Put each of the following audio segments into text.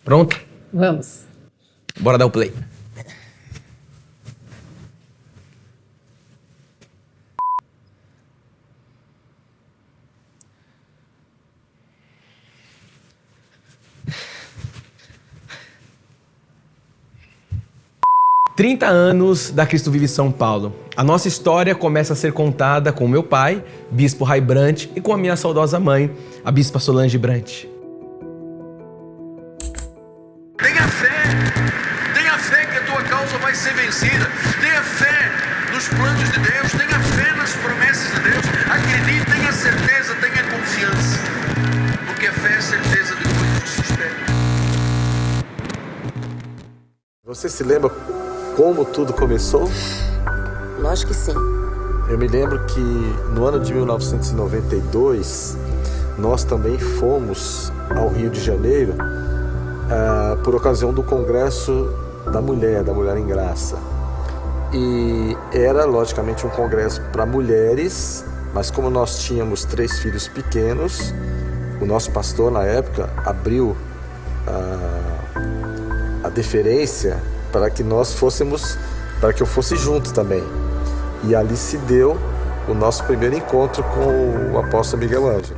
Pronto? Vamos. Bora dar o play. Trinta anos da Cristo Vive São Paulo. A nossa história começa a ser contada com o meu pai, Bispo Ray Brant, e com a minha saudosa mãe, a Bispa Solange Brant. Tenha fé que a tua causa vai ser vencida. Tenha fé nos planos de Deus, tenha fé nas promessas de Deus. Acredite, tenha certeza, tenha confiança. Porque a fé é a certeza de coisas que se esperam. Você se lembra como tudo começou? Lógico que sim. Eu me lembro que no ano de 1992, nós também fomos ao Rio de Janeiro por ocasião do Congresso da Mulher em Graça. E era, logicamente, um congresso para mulheres, mas como nós tínhamos 3 filhos pequenos, o nosso pastor, na época, abriu a deferência para que nós fôssemos, para que eu fosse junto também. E ali se deu o nosso primeiro encontro com o apóstolo Miguel Ângelo.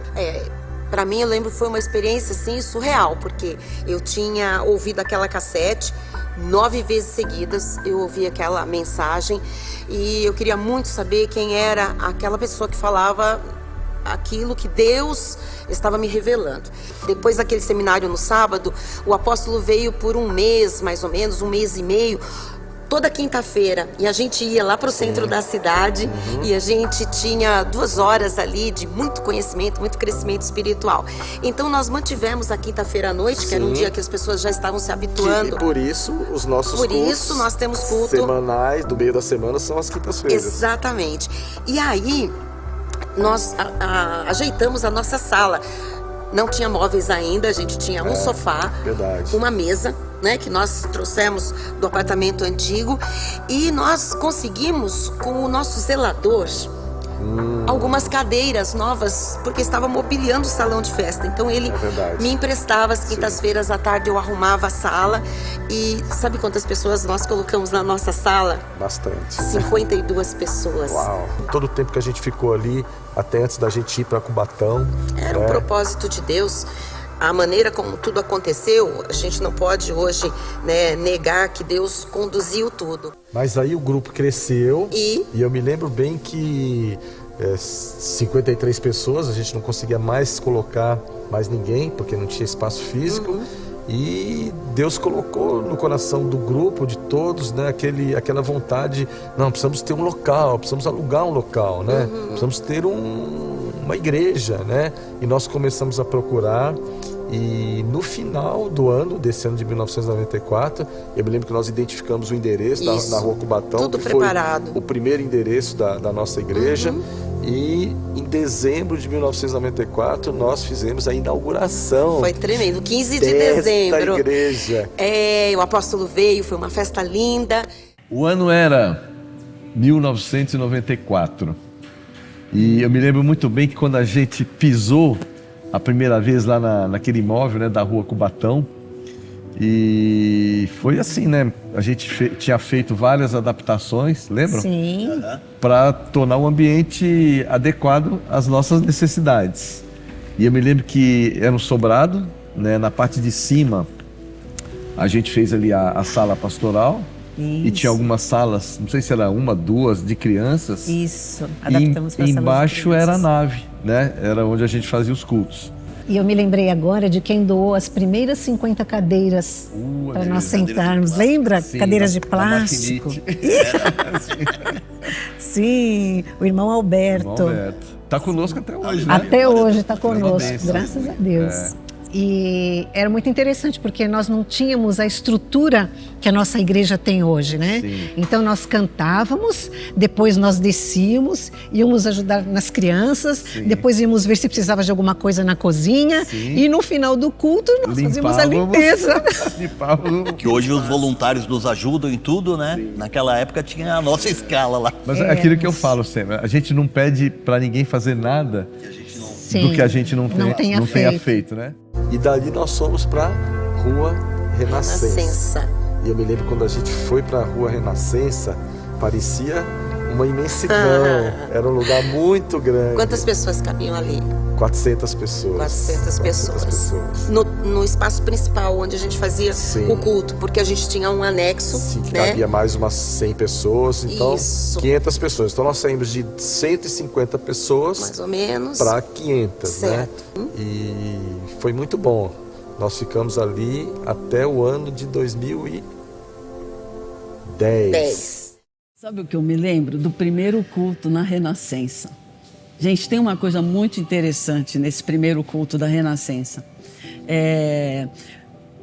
Para mim, eu lembro, foi uma experiência assim surreal, porque eu tinha ouvido aquela cassete 9 vezes seguidas, eu ouvi aquela mensagem e eu queria muito saber quem era aquela pessoa que falava aquilo que Deus estava me revelando. Depois daquele seminário no sábado, o apóstolo veio por um mês, mais ou menos, 1 mês e meio, toda quinta-feira, e a gente ia lá para o centro da cidade e a gente tinha 2 horas ali de muito conhecimento, muito crescimento espiritual. Então nós mantivemos a quinta-feira à noite, que era um dia que as pessoas já estavam se habituando. E por isso os nossos cultos nós temos culto semanais do meio da semana são as quintas-feiras. Exatamente. E aí nós ajeitamos a nossa sala. Não tinha móveis ainda, a gente tinha um sofá, uma mesa, né, que nós trouxemos do apartamento antigo, e nós conseguimos com o nosso zelador algumas cadeiras novas, porque estava mobiliando o salão de festa. Então ele me emprestava as quintas-feiras à tarde, eu arrumava a sala. E sabe quantas pessoas nós colocamos na nossa sala? Bastante. 52 pessoas. Uau! Todo o tempo que a gente ficou ali, até antes da gente ir para Cubatão. Era um propósito de Deus. A maneira como tudo aconteceu, a gente não pode hoje, né, negar que Deus conduziu tudo. Mas aí o grupo cresceu e eu me lembro bem que 53 pessoas, a gente não conseguia mais colocar mais ninguém, porque não tinha espaço físico. E Deus colocou no coração do grupo, de todos, né, aquela vontade, não, precisamos ter um local, precisamos alugar um local, né? Precisamos ter uma igreja, né? E nós começamos a procurar. E no final do ano, desse ano de 1994, eu me lembro que nós identificamos o endereço na Rua Cubatão, tudo que preparado. Foi o primeiro endereço da nossa igreja. E em dezembro de 1994 nós fizemos a inauguração. Foi tremendo, 15 de dezembro. Igreja. O apóstolo veio, foi uma festa linda. O ano era 1994. E eu me lembro muito bem que quando a gente pisou a primeira vez lá naquele imóvel, né, da Rua Cubatão, e foi assim, né? A gente tinha feito várias adaptações, lembram? Sim. Para tornar o ambiente adequado às nossas necessidades. E eu me lembro que era um sobrado, né? Na parte de cima, a gente fez ali a sala pastoral. Isso. E tinha algumas salas, não sei se era 1, 2, de crianças. Isso, adaptamos para e embaixo era a nave, né? Era onde a gente fazia os cultos. E eu me lembrei agora de quem doou as primeiras 50 cadeiras para nós sentarmos. Lembra? Sim, cadeiras de plástico. Sim, o irmão Alberto. Está conosco até hoje, né? Até hoje está conosco, graças a Deus. E era muito interessante porque nós não tínhamos a estrutura que a nossa igreja tem hoje, né? Sim. Então nós cantávamos, depois nós descíamos, íamos ajudar nas crianças, Sim. depois íamos ver se precisava de alguma coisa na cozinha. Sim. E no final do culto nós fazíamos a limpeza. Que hoje os voluntários nos ajudam em tudo, né? Sim. Naquela época tinha a nossa escala lá. Mas é aquilo que eu falo sempre, a gente não pede para ninguém fazer nada do que a gente não tenha feito, né? E dali nós fomos para Rua Renascença. E eu me lembro quando a gente foi para a Rua Renascença, parecia uma imensidão. Era um lugar muito grande. Quantas pessoas cabiam ali? 400 pessoas. 400 pessoas. No espaço principal, onde a gente fazia o culto, porque a gente tinha um anexo. Sim, que né? cabia mais umas 100 pessoas, então Isso. 500 pessoas. Então nós saímos de 150 pessoas mais ou menos para 500, certo. né? E foi muito bom. Nós ficamos ali até o ano de 2010. Sabe o que eu me lembro? Do primeiro culto na Renascença. Gente, tem uma coisa muito interessante nesse primeiro culto da Renascença.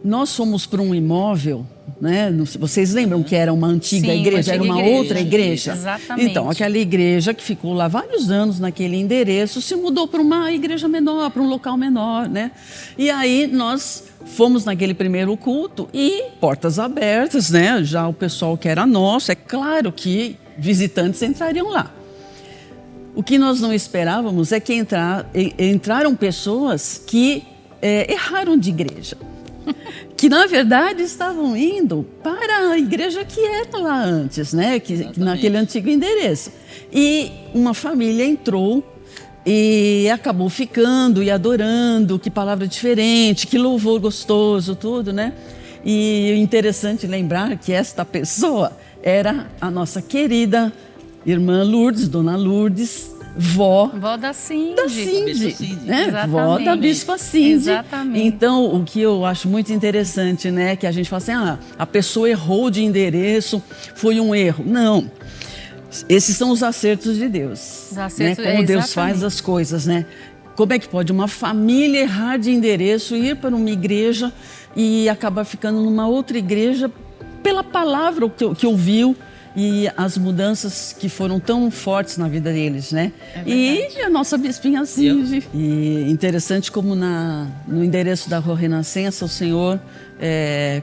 Nós fomos para um imóvel, né? Vocês lembram que era uma antiga igreja? Era uma outra igreja? Exatamente. Então, aquela igreja que ficou lá vários anos naquele endereço se mudou para uma igreja menor, para um local menor, né? E aí nós fomos naquele primeiro culto e portas abertas, né? Já o pessoal que era nosso, é claro que visitantes entrariam lá. O que nós não esperávamos é que entraram pessoas que erraram de igreja. Que, na verdade, estavam indo para a igreja que era lá antes, né? Naquele antigo endereço. E uma família entrou e acabou ficando e adorando, que palavra diferente, que louvor gostoso, tudo, né? E interessante lembrar que esta pessoa era a nossa querida irmã Lourdes, Dona Lourdes, vó da Cindy. Da Cindy, né? Exatamente. Vó da Bispa Cindy. Exatamente. Então, o que eu acho muito interessante, né? Que a gente fala assim, a pessoa errou de endereço, foi um erro. Não. Esses são os acertos de Deus. Os acertos, né? Como Deus faz as coisas, né? Como é que pode uma família errar de endereço, ir para uma igreja e acabar ficando numa outra igreja pela palavra que ouviu e as mudanças que foram tão fortes na vida deles, né? E a nossa bispinha Cindy. E interessante como no endereço da Rua Renascença, o Senhor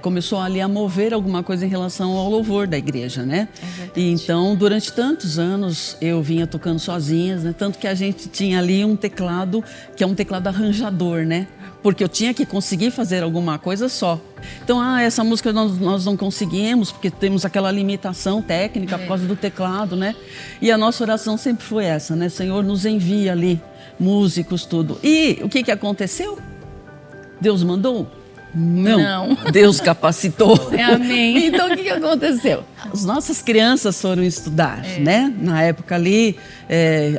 começou ali a mover alguma coisa em relação ao louvor da igreja, né? E então, durante tantos anos, eu vinha tocando sozinha, né? Tanto que a gente tinha ali um teclado, que é um teclado arranjador, né? Porque eu tinha que conseguir fazer alguma coisa só. Então, essa música nós não conseguimos, porque temos aquela limitação técnica por causa do teclado, né? E a nossa oração sempre foi essa, né? Senhor, nos envia ali músicos, tudo. E o que aconteceu? Deus mandou? Não. Deus capacitou. Amém. Então, o que aconteceu? As nossas crianças foram estudar, né? Na época ali,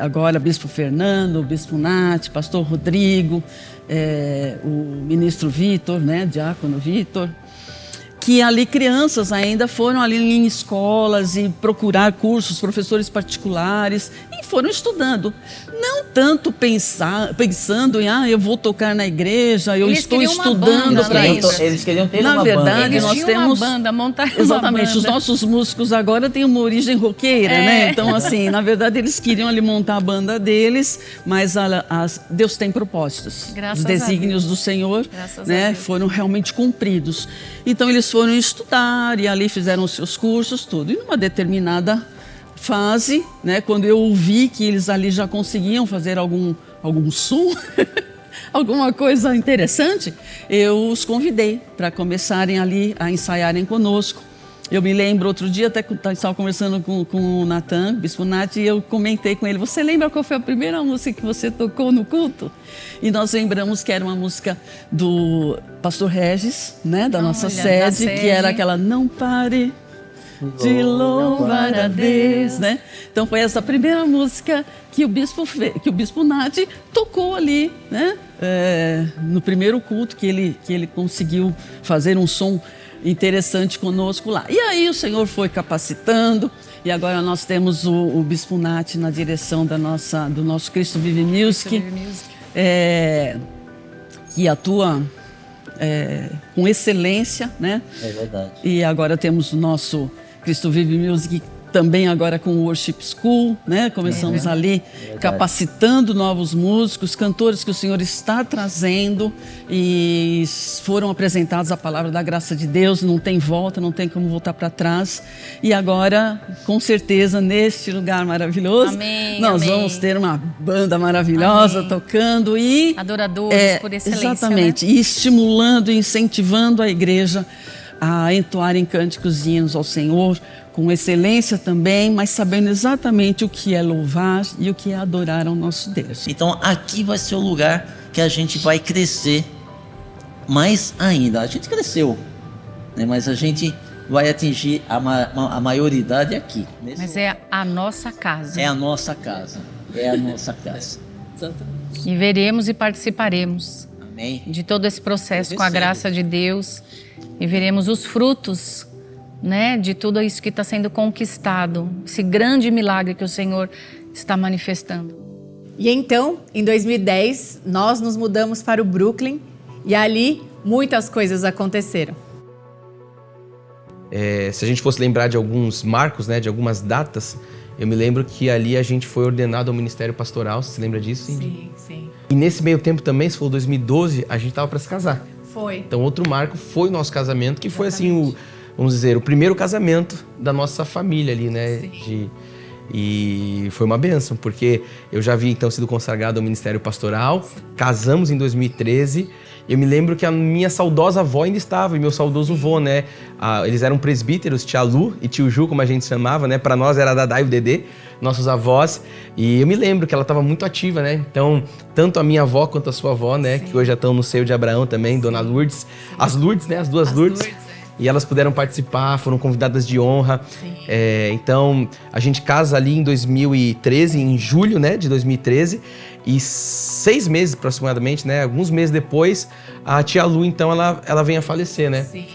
agora Bispo Fernando, Bispo Nath, Pastor Rodrigo, o ministro Vitor, né? Diácono Vitor, que ali crianças ainda foram ali em escolas e procurar cursos, professores particulares, e foram estudando. Não tanto pensando em, eu vou tocar na igreja, eu estou estudando para isso. Eles queriam ter na uma verdade, banda. nós temos uma banda, montar exatamente, uma banda. os nossos músicos agora têm uma origem roqueira, né? Então, assim, na verdade, eles queriam ali montar a banda deles, mas Deus tem propósitos. Graças Os desígnios do Senhor, né, foram realmente cumpridos. Então, eles foram estudar e ali fizeram os seus cursos, tudo. E numa determinada fase, né, quando eu ouvi que eles ali já conseguiam fazer algum som, alguma coisa interessante, eu os convidei para começarem ali a ensaiarem conosco. Eu me lembro, outro dia até estava conversando com o Natan, Bispo Nath, e eu comentei com ele, você lembra qual foi a primeira música que você tocou no culto? E nós lembramos que era uma música do Pastor Regis, né, da nossa sede, que era aquela Não Pare de Louvar a Deus, né? Então foi essa primeira música que o Bispo Nath tocou ali, né? No primeiro culto que ele conseguiu fazer um som interessante conosco lá. E aí o Senhor foi capacitando e agora nós temos o Bispo Nath na direção do nosso Cristo Vive Music, que atua com excelência, né? É verdade. E agora temos o nosso Cristo Vive Music também agora com o Worship School, né? Começamos ali capacitando novos músicos, cantores que o Senhor está trazendo e foram apresentados a palavra da graça de Deus, não tem volta, não tem como voltar para trás. E agora, com certeza, neste lugar maravilhoso, nós vamos ter uma banda maravilhosa tocando e... Adoradores por excelência, exatamente, né? e estimulando e incentivando a igreja a entoarem cânticos e hinos ao Senhor, com excelência também, mas sabendo exatamente o que é louvar e o que é adorar ao nosso Deus. Então aqui vai ser o lugar que a gente vai crescer mais ainda. A gente cresceu, né? Mas a gente vai atingir a maioridade aqui. Mas é a nossa casa. É a nossa casa. É a nossa casa. E veremos e participaremos Amém. de todo esse processo com a graça de Deus. E veremos os frutos, né, de tudo isso que está sendo conquistado, esse grande milagre que o Senhor está manifestando. E então, em 2010, nós nos mudamos para o Brooklyn e ali muitas coisas aconteceram. Se a gente fosse lembrar de alguns marcos, né, de algumas datas, eu me lembro que ali a gente foi ordenado ao ministério pastoral. Você se lembra disso? Sim, sim. E nesse meio tempo também, se for 2012, a gente estava para se casar. Foi. Então outro marco foi o nosso casamento, que foi assim, vamos dizer, o primeiro casamento da nossa família ali, né? E foi uma bênção, porque eu já havia então sido consagrado ao ministério pastoral, casamos em 2013. Eu me lembro que a minha saudosa avó ainda estava, e meu saudoso vô, né? Eles eram presbíteros, tia Lu e tio Ju, como a gente chamava, né? Para nós era a Dadá e o Dedê, nossos avós. E eu me lembro que ela estava muito ativa, né? Então, tanto a minha avó quanto a sua avó, né? Que hoje já estão no seio de Abraão também, Dona Lourdes. As Lourdes, né? As duas Lourdes. E elas puderam participar, foram convidadas de honra. Então, a gente casa ali em 2013, em julho, né, de 2013. E 6 meses, aproximadamente, né, alguns meses depois, a tia Lu, então, ela vem a falecer, né? Sim.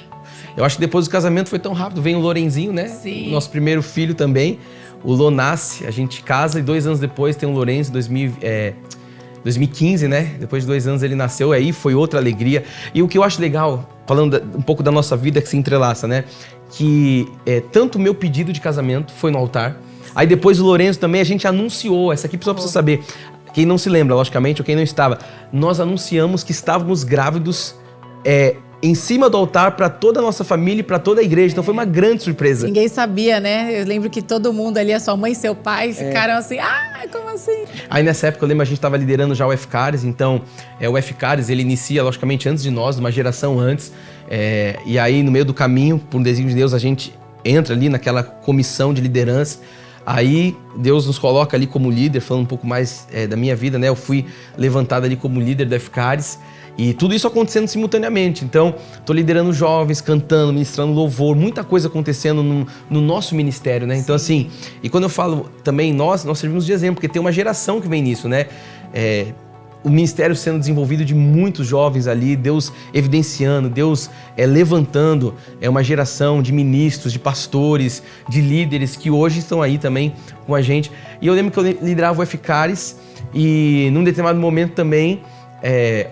Eu acho que depois do casamento foi tão rápido. Vem o Lorenzinho, né? Sim. Nosso primeiro filho também. O Lô nasce, a gente casa e 2 anos depois tem o Lourenço, 2015, né? Depois de 2 anos ele nasceu, aí foi outra alegria. E o que eu acho legal, falando um pouco da nossa vida que se entrelaça, né? Que tanto o meu pedido de casamento foi no altar, aí depois o Lourenço também, a gente anunciou, essa aqui só precisa saber, quem não se lembra, logicamente, ou quem não estava, nós anunciamos que estávamos grávidos em cima do altar para toda a nossa família e para toda a igreja. Então foi uma grande surpresa. Ninguém sabia, né? Eu lembro que todo mundo ali, a sua mãe e seu pai, ficaram assim, como assim? Aí nessa época, eu lembro, a gente estava liderando já o F-Cares, então o F-Cares, ele inicia, logicamente, antes de nós, uma geração antes, e aí no meio do caminho, por um desígnio de Deus, a gente entra ali naquela comissão de liderança. Aí Deus nos coloca ali como líder, falando um pouco mais da minha vida, né? Eu fui levantado ali como líder da F-Cares. E tudo isso acontecendo simultaneamente. Então, estou liderando jovens, cantando, ministrando louvor, muita coisa acontecendo no nosso ministério, né? Então, assim, e quando eu falo também nós servimos de exemplo, porque tem uma geração que vem nisso, né? O ministério sendo desenvolvido de muitos jovens ali, Deus evidenciando, Deus levantando uma geração de ministros, de pastores, de líderes que hoje estão aí também com a gente. E eu lembro que eu liderava o F-Cares e num determinado momento também,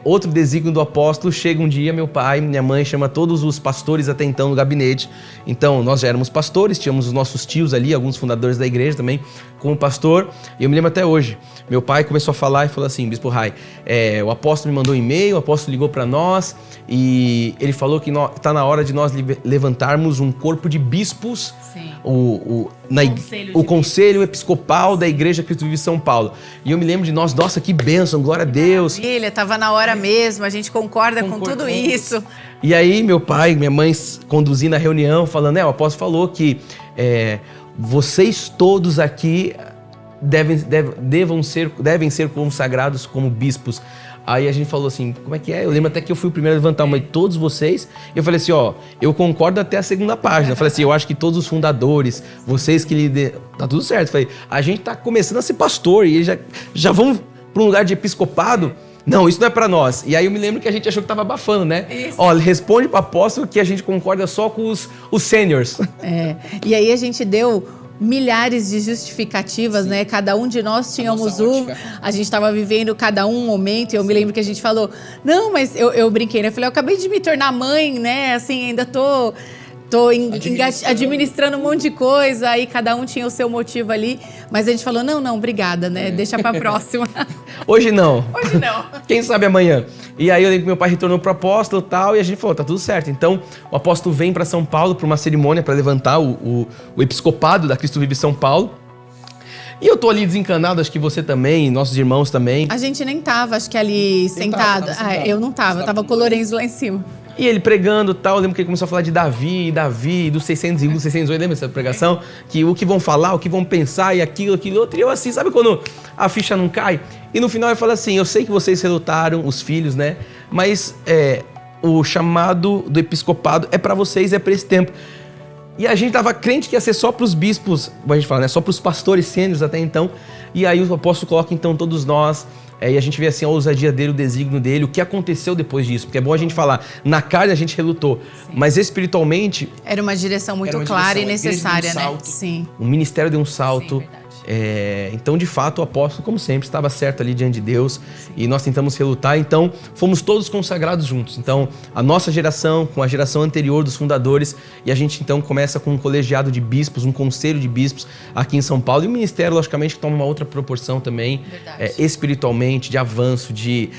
outro desígnio do apóstolo, chega um dia, meu pai, minha mãe chama todos os pastores até então no gabinete. Então, nós já éramos pastores, tínhamos os nossos tios ali, alguns fundadores da igreja também, como pastor. E eu me lembro até hoje, meu pai começou a falar e falou assim, Bispo Rai, o apóstolo me mandou um e-mail, o apóstolo ligou para nós e ele falou que está na hora de nós levantarmos um corpo de bispos, o conselho episcopal da Igreja Cristo Vive São Paulo. E eu me lembro de nós, nossa, que bênção, glória a Deus. Filha, estava na hora mesmo, a gente concorda com tudo isso. E aí meu pai, minha mãe conduzindo a reunião, falando, o apóstolo falou que vocês todos aqui devem ser consagrados como bispos. Aí a gente falou assim, como é que é? Eu lembro até que eu fui o primeiro a levantar uma de todos vocês. E eu falei assim, eu concordo até a segunda página. Eu falei assim, eu acho que todos os fundadores, vocês que lideram, tá tudo certo. Eu falei, a gente tá começando a ser pastor e eles já vão para um lugar de episcopado. Não, isso não é para nós. E aí eu me lembro que a gente achou que tava abafando, né? Responde pro apóstolo que a gente concorda só com os seniors. E aí a gente deu milhares de justificativas, né? Cada um de nós tínhamos a gente estava vivendo cada um momento, e eu me lembro que a gente falou, não, mas eu brinquei, né? Eu falei, eu acabei de me tornar mãe, né? Assim, ainda tô tô administrando um monte de coisa, aí cada um tinha o seu motivo ali, mas a gente falou, não, obrigada, né? Deixa pra próxima. Hoje não. Hoje não. Quem sabe amanhã. E aí eu lembro que meu pai retornou pro apóstolo e tal, e a gente falou, tá tudo certo. Então o apóstolo vem para São Paulo para uma cerimônia para levantar o episcopado da Cristo Vive São Paulo. E eu tô ali desencanado, acho que você também, nossos irmãos também. A gente nem tava, acho que ali sentado. Eu não tava, eu tava com o Lourenço lá em cima. E ele pregando e tal, eu lembro que ele começou a falar de Davi, dos 601, 608, lembra dessa pregação? Que o que vão falar, o que vão pensar e aquilo outro. E eu assim, sabe quando a ficha não cai? E no final ele fala assim, eu sei que vocês relutaram, os filhos, né? Mas o chamado do episcopado é pra vocês, é pra esse tempo. E a gente tava crente que ia ser só pros bispos, a gente fala, né? Só pros pastores sêniores até então. E aí o apóstolo coloca então todos nós, e a gente vê assim a ousadia dele, o desígnio dele, o que aconteceu depois disso. Porque é bom a gente falar, na carne a gente relutou, mas espiritualmente... Era uma direção muito clara e necessária, né? Sim. O ministério deu um salto. Sim, então, de fato, o apóstolo, como sempre, estava certo ali diante de Deus e nós tentamos relutar, então fomos todos consagrados juntos. Então, a nossa geração com a geração anterior dos fundadores, e a gente então começa com um colegiado de bispos, um conselho de bispos aqui em São Paulo, e o ministério, logicamente, que toma uma outra proporção também, espiritualmente, de avanço, de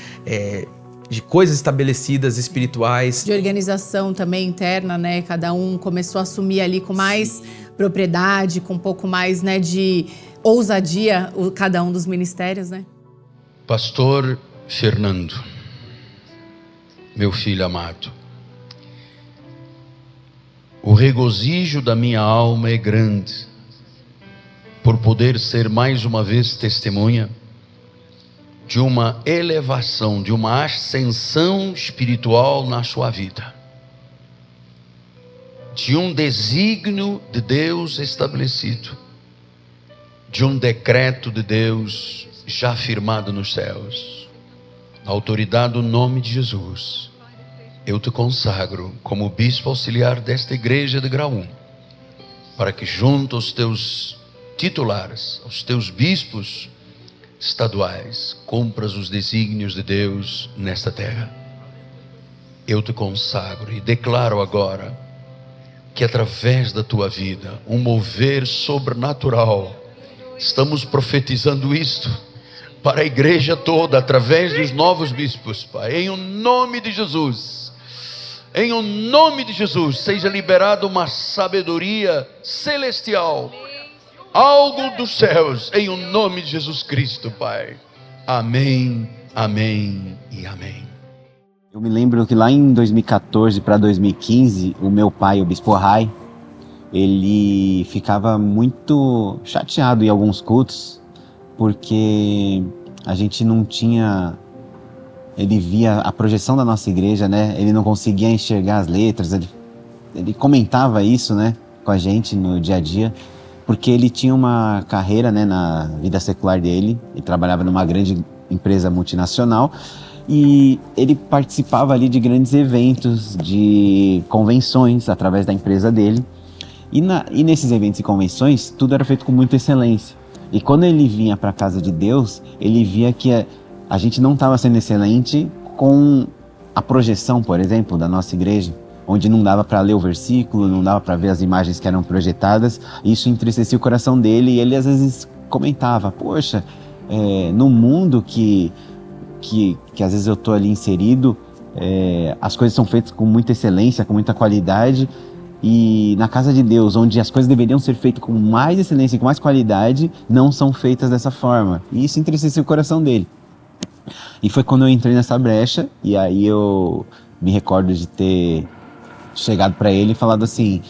coisas estabelecidas, espirituais. De organização também interna, né? Cada um começou a assumir ali com mais propriedade, com um pouco mais, né, de ousadia, cada um dos ministérios, né? Pastor Fernando, meu filho amado, o regozijo da minha alma é grande por poder ser mais uma vez testemunha de uma elevação, de uma ascensão espiritual na sua vida, de um desígnio de Deus estabelecido, de um decreto de Deus já firmado nos céus. Na autoridade do nome de Jesus, eu te consagro como bispo auxiliar desta igreja de Graú, para que junto aos teus titulares, aos teus bispos estaduais, cumpras os desígnios de Deus nesta terra. Eu te consagro e declaro agora que através da tua vida, um mover sobrenatural, estamos profetizando isto para a igreja toda, através dos novos bispos, Pai, em o nome de Jesus. Em o nome de Jesus, seja liberada uma sabedoria celestial, algo dos céus, em o nome de Jesus Cristo, Pai. Amém, amém e amém. Eu me lembro que lá em 2014 para 2015, o meu pai, o Bispo Rai, ele ficava muito chateado em alguns cultos, porque a gente não tinha... Ele via a projeção da nossa igreja, né? Ele não conseguia enxergar as letras, ele comentava isso, né, com a gente no dia a dia, porque ele tinha uma carreira, né, na vida secular dele, ele trabalhava numa grande empresa multinacional, e ele participava ali de grandes eventos, de convenções através da empresa dele. E nesses eventos e convenções, tudo era feito com muita excelência. E quando ele vinha para a casa de Deus, ele via que a gente não estava sendo excelente com a projeção, por exemplo, da nossa igreja, onde não dava para ler o versículo, não dava para ver as imagens que eram projetadas. Isso entristecia o coração dele e ele às vezes comentava, poxa, no mundo que às vezes eu estou ali inserido, as coisas são feitas com muita excelência, com muita qualidade, e na casa de Deus, onde as coisas deveriam ser feitas com mais excelência e com mais qualidade, não são feitas dessa forma. E isso entristeceu o coração dele. E foi quando eu entrei nessa brecha, e aí eu me recordo de ter chegado para ele e falado assim,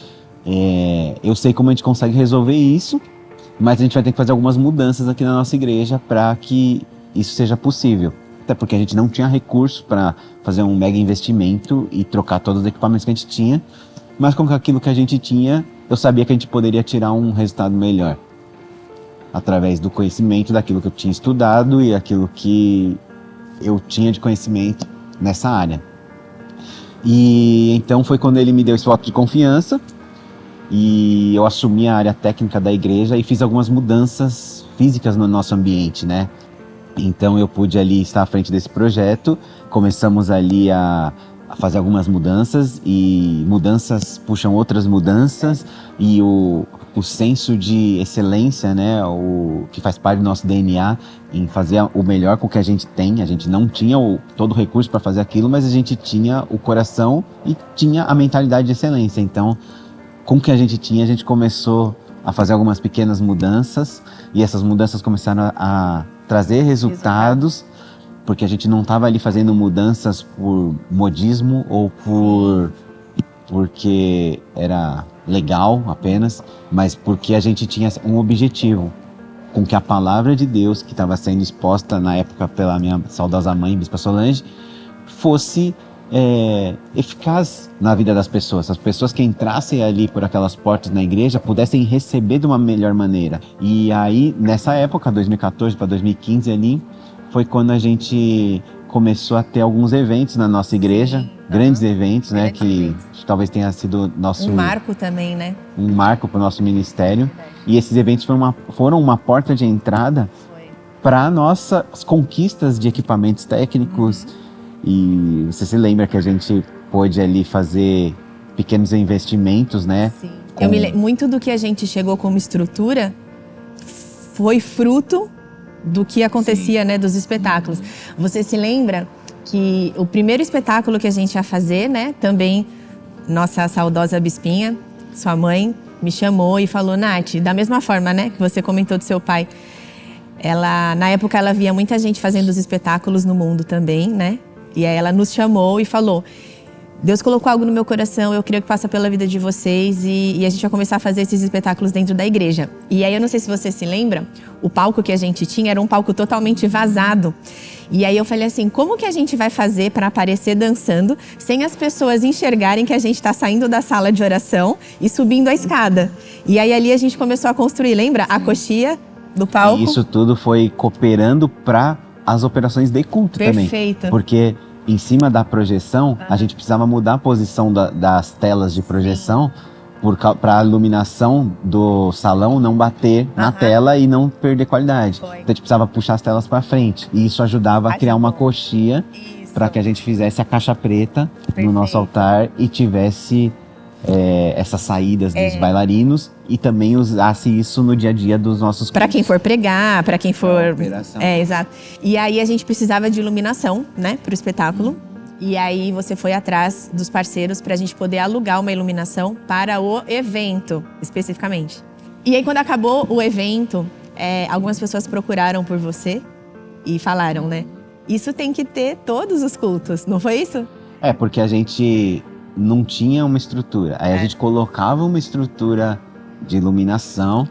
eu sei como a gente consegue resolver isso, mas a gente vai ter que fazer algumas mudanças aqui na nossa igreja para que isso seja possível. Até porque a gente não tinha recurso para fazer um mega investimento e trocar todos os equipamentos que a gente tinha, mas com aquilo que a gente tinha, eu sabia que a gente poderia tirar um resultado melhor, através do conhecimento daquilo que eu tinha estudado e aquilo que eu tinha de conhecimento nessa área. E então foi quando ele me deu esse voto de confiança e eu assumi a área técnica da igreja e fiz algumas mudanças físicas no nosso ambiente, né? Então eu pude ali estar à frente desse projeto, começamos ali a a fazer algumas mudanças, e mudanças puxam outras mudanças, e o senso de excelência, né, o que faz parte do nosso DNA, em fazer o melhor com o que a gente tem. A gente não tinha todo o recurso para fazer aquilo, mas a gente tinha o coração e tinha a mentalidade de excelência. Então, com o que a gente tinha, a gente começou a fazer algumas pequenas mudanças, e essas mudanças começaram a trazer resultados, porque a gente não estava ali fazendo mudanças por modismo ou porque era legal apenas, mas porque a gente tinha um objetivo, com que a palavra de Deus, que estava sendo exposta na época pela minha saudosa mãe, Bispa Solange, fosse eficaz na vida das pessoas. As pessoas que entrassem ali por aquelas portas na igreja pudessem receber de uma melhor maneira. E aí, nessa época, 2014 para 2015 ali, foi quando a gente começou a ter alguns eventos na nossa igreja, grandes eventos, né, que talvez tenha sido nosso... Um marco também, né? Um marco para o nosso ministério. E esses eventos foram uma porta de entrada para nossas conquistas de equipamentos técnicos. E você se lembra que a gente pôde ali fazer pequenos investimentos, né? Sim. Eu me lembro, muito do que a gente chegou como estrutura foi fruto do que acontecia, né, dos espetáculos. Você se lembra que o primeiro espetáculo que a gente ia fazer, né, também nossa saudosa Bispinha, sua mãe, me chamou e falou: Nath, da mesma forma, né, que você comentou do seu pai, na época ela via muita gente fazendo os espetáculos no mundo também, né, e aí ela nos chamou e falou: Deus colocou algo no meu coração, eu queria que passe pela vida de vocês e a gente vai começar a fazer esses espetáculos dentro da igreja. E aí eu não sei se você se lembra, o palco que a gente tinha era um palco totalmente vazado. E aí eu falei assim, como que a gente vai fazer para aparecer dançando sem as pessoas enxergarem que a gente está saindo da sala de oração e subindo a escada? E aí ali a gente começou a construir, lembra? A coxia do palco. E isso tudo foi cooperando para as operações de culto também. Perfeito. Porque em cima da projeção, a gente precisava mudar a posição das telas de projeção para a iluminação do salão não bater na tela e não perder qualidade. Então a gente precisava puxar as telas para frente. E isso ajudava a criar uma coxia para que a gente fizesse a caixa preta no nosso altar e tivesse essas saídas dos bailarinos e também usasse isso no dia a dia dos nossos... Para quem for pregar, para quem for... Exato. E aí a gente precisava de iluminação, né, para o espetáculo. E aí você foi atrás dos parceiros para a gente poder alugar uma iluminação para o evento, especificamente. E aí quando acabou o evento, algumas pessoas procuraram por você e falaram, né, isso tem que ter todos os cultos, não foi isso? Porque a gente não tinha uma estrutura. Aí a gente colocava uma estrutura de iluminação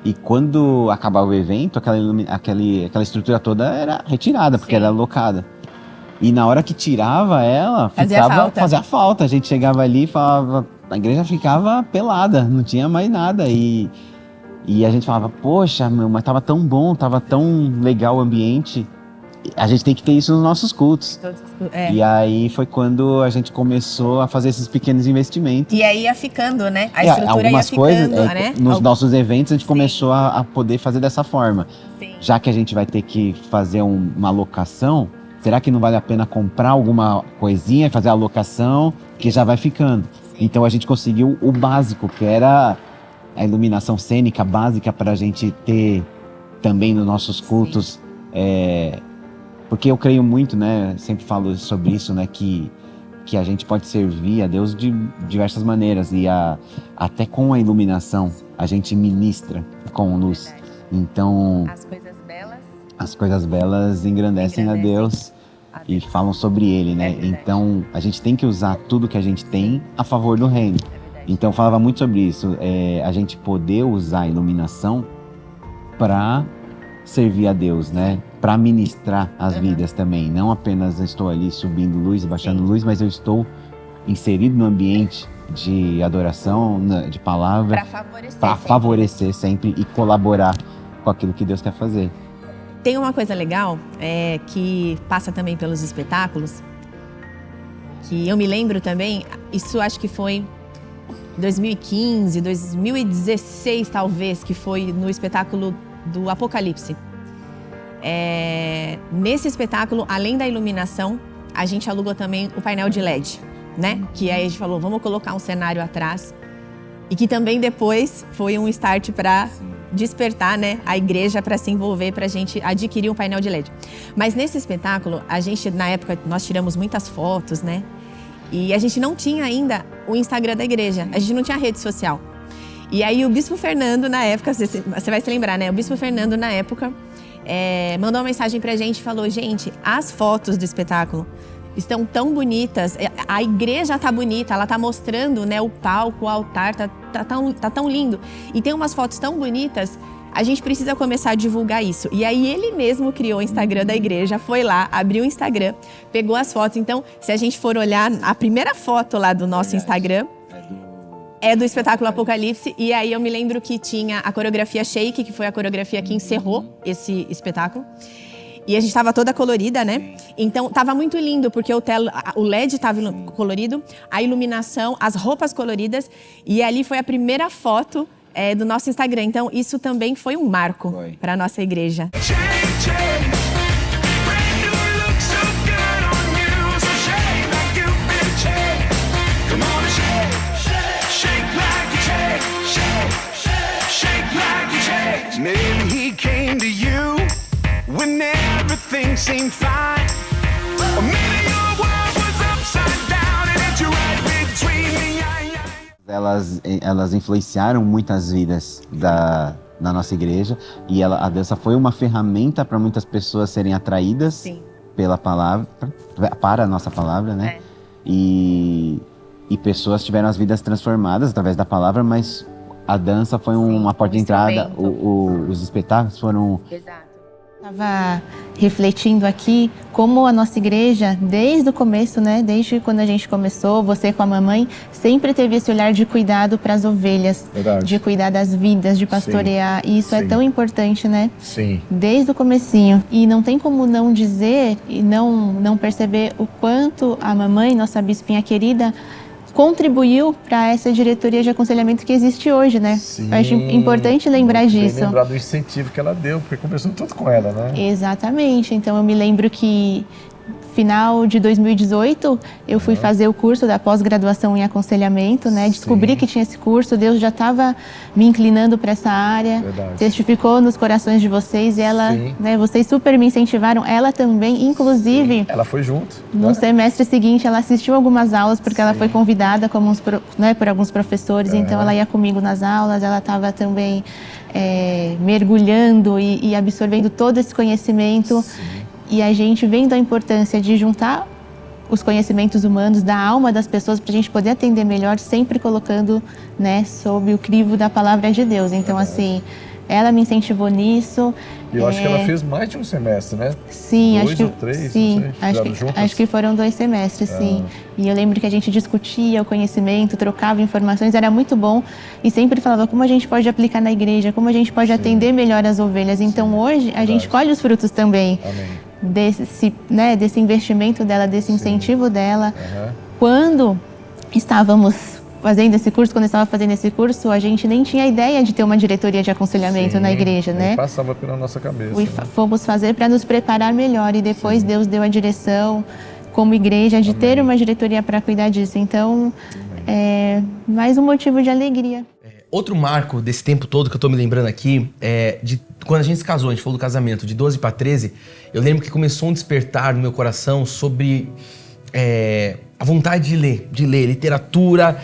e quando acabava o evento, aquela estrutura toda era retirada, porque era alocada. E na hora que tirava ela, fazia falta. A gente chegava ali e falava, a igreja ficava pelada, não tinha mais nada. E a gente falava, poxa, mas tava tão bom, tava tão legal o ambiente. A gente tem que ter isso nos nossos cultos. E aí foi quando a gente começou a fazer esses pequenos investimentos. E aí ia ficando, né? A estrutura ia ficando, coisas, né? Nos nossos eventos a gente começou a poder fazer dessa forma. Sim. Já que a gente vai ter que fazer uma alocação, será que não vale a pena comprar alguma coisinha e fazer a alocação que já vai ficando? Sim. Então a gente conseguiu o básico, que era a iluminação cênica básica para a gente ter também nos nossos cultos. Porque eu creio muito, né, sempre falo sobre isso, né, que a gente pode servir a Deus de diversas maneiras e até com a iluminação a gente ministra com luz. Então, as coisas belas engrandecem a Deus e falam sobre Ele, né? Então, a gente tem que usar tudo que a gente tem a favor do reino. Então, eu falava muito sobre isso, a gente poder usar a iluminação para servir a Deus, né? Para ministrar as vidas também. Não apenas estou ali subindo luz e baixando luz, mas eu estou inserido no ambiente de adoração, de palavra, para favorecer sempre e colaborar com aquilo que Deus quer fazer. Tem uma coisa legal que passa também pelos espetáculos, que eu me lembro também, isso acho que foi 2015, 2016 talvez, que foi no espetáculo do Apocalipse. Nesse espetáculo, além da iluminação, a gente alugou também o painel de LED, né? Que aí a gente falou, vamos colocar um cenário atrás. E que também depois foi um start para despertar, né, a igreja para se envolver, para a gente adquirir um painel de LED. Mas nesse espetáculo, a gente, na época, nós tiramos muitas fotos, né? E a gente não tinha ainda o Instagram da igreja, a gente não tinha rede social. E aí o Bispo Fernando, na época, você vai se lembrar, né? O Bispo Fernando, na época, mandou uma mensagem pra gente e falou, gente, as fotos do espetáculo estão tão bonitas, a igreja tá bonita, ela tá mostrando, né, o palco, o altar, tá tão lindo. E tem umas fotos tão bonitas, a gente precisa começar a divulgar isso. E aí ele mesmo criou o Instagram da igreja, foi lá, abriu o Instagram, pegou as fotos. Então, se a gente for olhar, a primeira foto lá do nosso Instagram é do espetáculo Apocalipse. E aí eu me lembro que tinha a coreografia Shake, que foi a coreografia que encerrou esse espetáculo. E a gente tava toda colorida, né? Então, tava muito lindo, porque o LED tava colorido, a iluminação, as roupas coloridas. E ali foi a primeira foto do nosso Instagram. Então, isso também foi um marco para a nossa igreja. When everything seemed fine, or maybe your world was upside down and hit you right between the eyes. Elas influenciaram muitas vidas na nossa igreja e a dança foi uma ferramenta para muitas pessoas serem atraídas pela palavra, para a nossa palavra, né? E pessoas tiveram as vidas transformadas através da palavra, mas a dança foi uma porta de entrada, os espetáculos foram... Exato. Estava refletindo aqui como a nossa igreja, desde o começo, né, desde quando a gente começou, você com a mamãe, sempre teve esse olhar de cuidado para as ovelhas, de cuidar das vidas, de pastorear. E isso é tão importante, né? Sim. Desde o comecinho. E não tem como não dizer e não perceber o quanto a mamãe, nossa bispinha querida, contribuiu para essa diretoria de aconselhamento que existe hoje, né? Sim, eu acho importante lembrar disso. Lembrar do incentivo que ela deu, porque começou tudo com ela, né? Exatamente. Então eu me lembro que final de 2018 eu fui fazer o curso da pós-graduação em aconselhamento, né? Descobri que tinha esse curso, Deus já estava me inclinando para essa área. Verdade. Testificou nos corações de vocês e ela, né, vocês super me incentivaram, ela também, inclusive. Ela foi junto. No semestre seguinte ela assistiu algumas aulas porque ela foi convidada como por alguns professores, então ela ia comigo nas aulas, ela estava também mergulhando e absorvendo todo esse conhecimento. E a gente vendo a importância de juntar os conhecimentos humanos da alma das pessoas para a gente poder atender melhor, sempre colocando, né, sob o crivo da palavra de Deus. Então, assim, ela me incentivou nisso. E eu acho que ela fez mais de um semestre, né? Sim, Dois ou três, acho que foram 2 semestres, sim. E eu lembro que a gente discutia o conhecimento, trocava informações, era muito bom. E sempre falava como a gente pode aplicar na igreja, como a gente pode atender melhor as ovelhas. Então, hoje, a gente colhe os frutos também. Amém. Desse investimento dela, desse incentivo dela. Quando estávamos fazendo esse curso, a gente nem tinha ideia de ter uma diretoria de aconselhamento na igreja, né? Passava pela nossa cabeça. Fomos fazer para nos preparar melhor e depois Deus deu a direção como igreja de ter uma diretoria para cuidar disso. Então, mais um motivo de alegria. Outro marco desse tempo todo que eu tô me lembrando aqui é de quando a gente se casou, a gente falou do casamento, de 12 para 13, eu lembro que começou um despertar no meu coração sobre a vontade de ler literatura,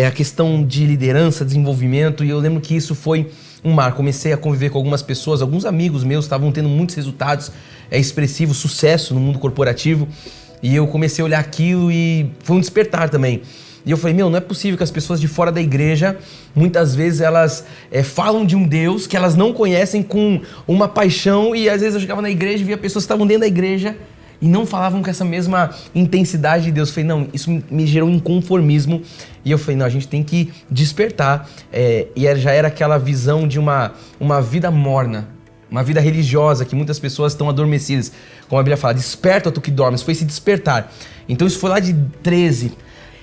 a questão de liderança, desenvolvimento, e eu lembro que isso foi um marco. Comecei a conviver com algumas pessoas, alguns amigos meus estavam tendo muitos resultados expressivos, sucesso no mundo corporativo, e eu comecei a olhar aquilo e foi um despertar também. E eu falei, não é possível que as pessoas de fora da igreja, muitas vezes elas falam de um Deus que elas não conhecem com uma paixão, e às vezes eu chegava na igreja e via pessoas que estavam dentro da igreja e não falavam com essa mesma intensidade de Deus. Eu falei, isso me gerou inconformismo. E eu falei, a gente tem que despertar. E já era aquela visão de uma vida morna, uma vida religiosa, que muitas pessoas estão adormecidas. Como a Bíblia fala, desperta tu que dormes, foi se despertar. Então isso foi lá de 13.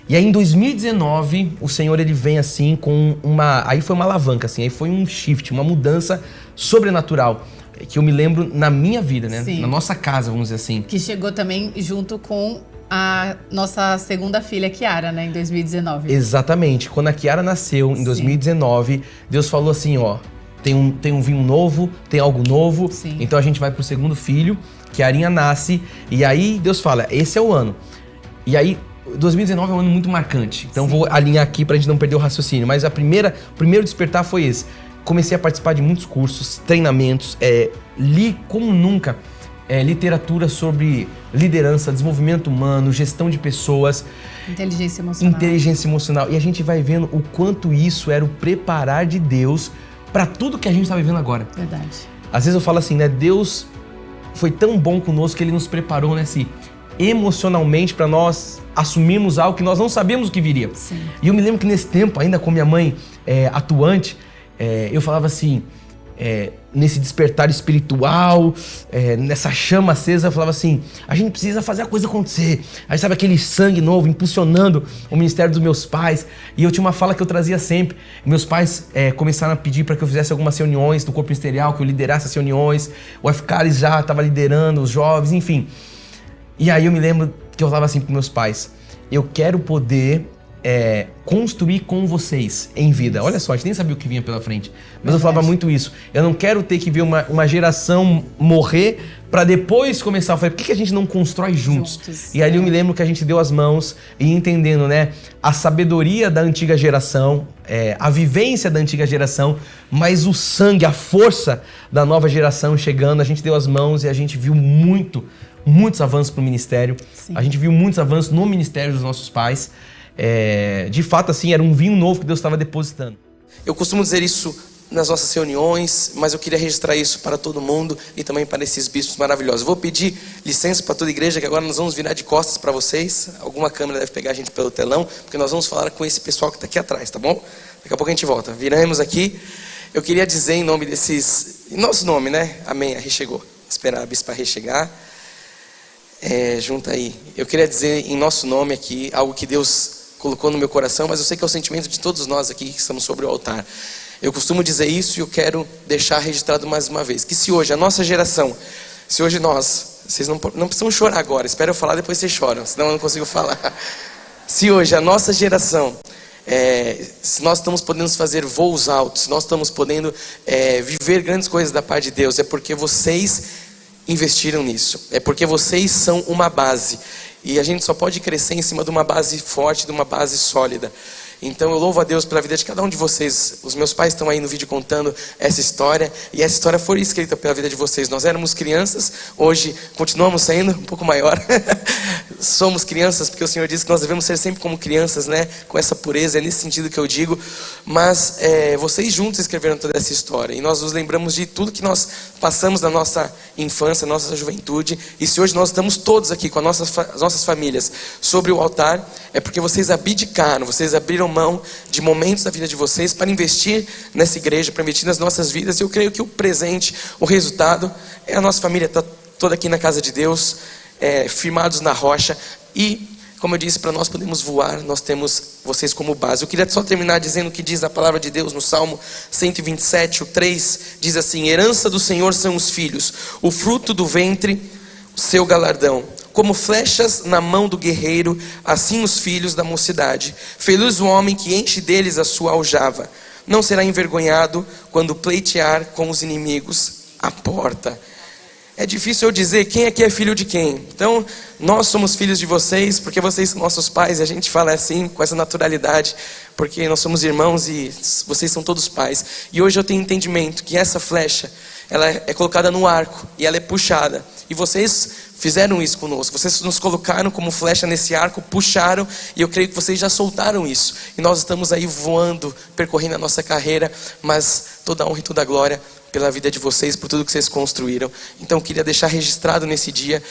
E aí em 2019, o Senhor ele vem assim com aí foi uma alavanca, assim, aí foi um shift, uma mudança sobrenatural, que eu me lembro na minha vida, né? Sim. Na nossa casa, vamos dizer assim. Que chegou também junto com a nossa segunda filha, Kiara, né, em 2019. Exatamente. Quando a Kiara nasceu, em 2019, Deus falou assim, ó, tem um vinho novo, tem algo novo, então a gente vai pro segundo filho, Kiarinha nasce, e aí Deus fala, esse é o ano. E aí, 2019 é um ano muito marcante, então vou alinhar aqui pra gente não perder o raciocínio, mas o primeiro despertar foi esse. Comecei a participar de muitos cursos, treinamentos, li como nunca literatura sobre liderança, desenvolvimento humano, gestão de pessoas. Inteligência emocional. Inteligência emocional. E a gente vai vendo o quanto isso era o preparar de Deus para tudo que a gente está vivendo agora. Verdade. Às vezes eu falo assim, né? Deus foi tão bom conosco que Ele nos preparou, né? Assim, emocionalmente para nós assumirmos algo que nós não sabíamos o que viria. Sim. E eu me lembro que nesse tempo, ainda com minha mãe atuante, eu falava assim... nesse despertar espiritual, nessa chama acesa, eu falava assim, a gente precisa fazer a coisa acontecer. Aí sabe aquele sangue novo impulsionando o ministério dos meus pais. E eu tinha uma fala que eu trazia sempre. Meus pais começaram a pedir para que eu fizesse algumas reuniões do corpo ministerial, que eu liderasse as reuniões. O FCARES já estava liderando os jovens, enfim. E aí eu me lembro que eu falava assim para meus pais, eu quero poder... construir com vocês em vida. Olha só, a gente nem sabia o que vinha pela frente. Mas eu falava muito isso. Eu não quero ter que ver uma geração morrer para depois começar. Eu falei, por que a gente não constrói juntos? E aí eu me lembro que a gente deu as mãos e entendendo, né? A sabedoria da antiga geração, a vivência da antiga geração, mas o sangue, a força da nova geração chegando. A gente deu as mãos e a gente viu muitos avanços pro ministério. Sim. A gente viu muitos avanços no ministério dos nossos pais. De fato, assim, era um vinho novo que Deus estava depositando. Eu costumo dizer isso nas nossas reuniões, mas eu queria registrar isso para todo mundo e também para esses bispos maravilhosos. Vou pedir licença para toda a igreja, que agora nós vamos virar de costas para vocês. Alguma câmera deve pegar a gente pelo telão, porque nós vamos falar com esse pessoal que está aqui atrás, tá bom? Daqui a pouco a gente volta. Viramos aqui. Eu queria dizer em nome desses... Em nosso nome, né? Amém, a Rê chegou. Esperar a bispa Rê chegar. Junta aí. Eu queria dizer em nosso nome aqui algo que Deus colocou no meu coração, mas eu sei que é o sentimento de todos nós aqui que estamos sobre o altar. Eu costumo dizer isso e eu quero deixar registrado mais uma vez, que se hoje a nossa geração, se hoje nós, vocês não precisam chorar agora, espero eu falar, depois vocês choram, senão eu não consigo falar. Se hoje a nossa geração, se nós estamos podendo fazer voos altos, se nós estamos podendo viver grandes coisas da parte de Deus, é porque vocês investiram nisso, é porque vocês são uma base. E a gente só pode crescer em cima de uma base forte, de uma base sólida. Então eu louvo a Deus pela vida de cada um de vocês. Os meus pais estão aí no vídeo contando essa história. E essa história foi escrita pela vida de vocês. Nós éramos crianças, hoje continuamos sendo um pouco maior. Somos crianças, porque o Senhor disse que nós devemos ser sempre como crianças, né? Com essa pureza, é nesse sentido que eu digo. Mas vocês juntos escreveram toda essa história. E nós nos lembramos de tudo que nós passamos na nossa infância, na nossa juventude. E se hoje nós estamos todos aqui com as nossas famílias sobre o altar, é porque vocês abdicaram, vocês abriram mão de momentos da vida de vocês para investir nessa igreja, para investir nas nossas vidas. E eu creio que o presente, o resultado, é a nossa família está toda aqui na casa de Deus, firmados na rocha. E, como eu disse, para nós podermos voar, nós temos vocês como base. Eu queria só terminar dizendo o que diz a palavra de Deus no Salmo 127, o 3, diz assim: herança do Senhor são os filhos, o fruto do ventre, o seu galardão. Como flechas na mão do guerreiro, assim os filhos da mocidade. Feliz o homem que enche deles a sua aljava. Não será envergonhado quando pleitear com os inimigos à porta. É difícil eu dizer quem aqui é filho de quem. Então, nós somos filhos de vocês, porque vocês são nossos pais, e a gente fala assim, com essa naturalidade, porque nós somos irmãos e vocês são todos pais. E hoje eu tenho entendimento que essa flecha, ela é colocada no arco, e ela é puxada. E vocês fizeram isso conosco, vocês nos colocaram como flecha nesse arco, puxaram, e eu creio que vocês já soltaram isso. E nós estamos aí voando, percorrendo a nossa carreira, mas toda a honra e toda a glória pela vida de vocês, por tudo que vocês construíram. Então eu queria deixar registrado nesse dia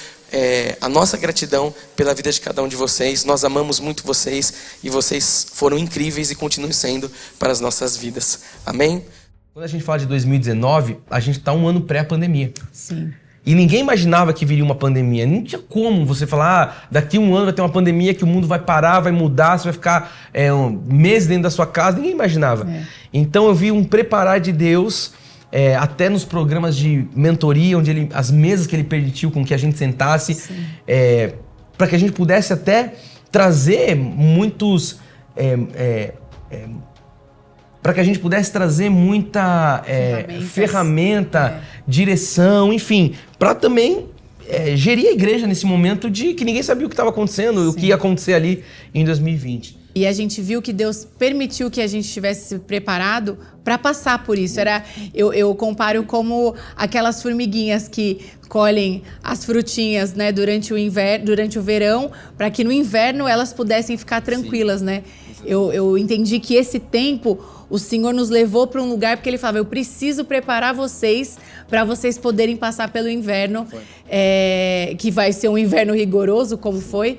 a nossa gratidão pela vida de cada um de vocês. Nós amamos muito vocês, e vocês foram incríveis e continuam sendo para as nossas vidas. Amém? Quando a gente fala de 2019, a gente está um ano pré-pandemia. Sim. E ninguém imaginava que viria uma pandemia. Não tinha como você falar, daqui um ano vai ter uma pandemia que o mundo vai parar, vai mudar, você vai ficar meses dentro da sua casa. Ninguém imaginava. Então eu vi um preparar de Deus, até nos programas de mentoria, onde as mesas que ele permitiu com que a gente sentasse, para que a gente pudesse até trazer muitos... para que a gente pudesse trazer muita ferramenta, direção, enfim, para também gerir a igreja nesse momento de que ninguém sabia o que estava acontecendo, o que ia acontecer ali em 2020. E a gente viu que Deus permitiu que a gente estivesse preparado para passar por isso. Eu comparo como aquelas formiguinhas que colhem as frutinhas, né, durante o verão, para que no inverno elas pudessem ficar tranquilas, né? Eu entendi que esse tempo o Senhor nos levou para um lugar porque Ele falava, eu preciso preparar vocês para vocês poderem passar pelo inverno, que vai ser um inverno rigoroso, como foi,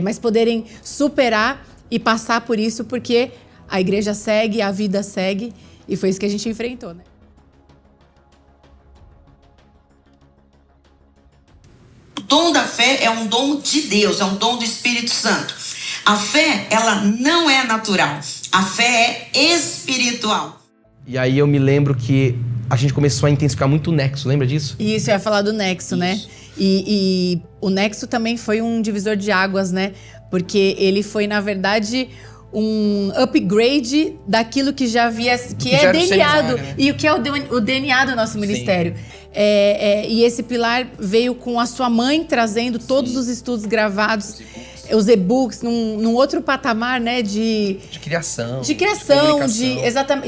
mas poderem superar e passar por isso, porque a igreja segue, a vida segue, e foi isso que a gente enfrentou, né? O dom da fé é um dom de Deus, é um dom do Espírito Santo. A fé, ela não é natural. A fé é espiritual. E aí eu me lembro que a gente começou a intensificar muito o nexo, lembra disso? Isso, eu ia falar do nexo, né? E o nexo também foi um divisor de águas, né? Porque ele foi, na verdade, um upgrade daquilo que já havia... que é DNA, né? E o que é o DNA do nosso ministério. E esse pilar veio com a sua mãe, trazendo todos os estudos gravados, os e-books, num outro patamar, né, de criação,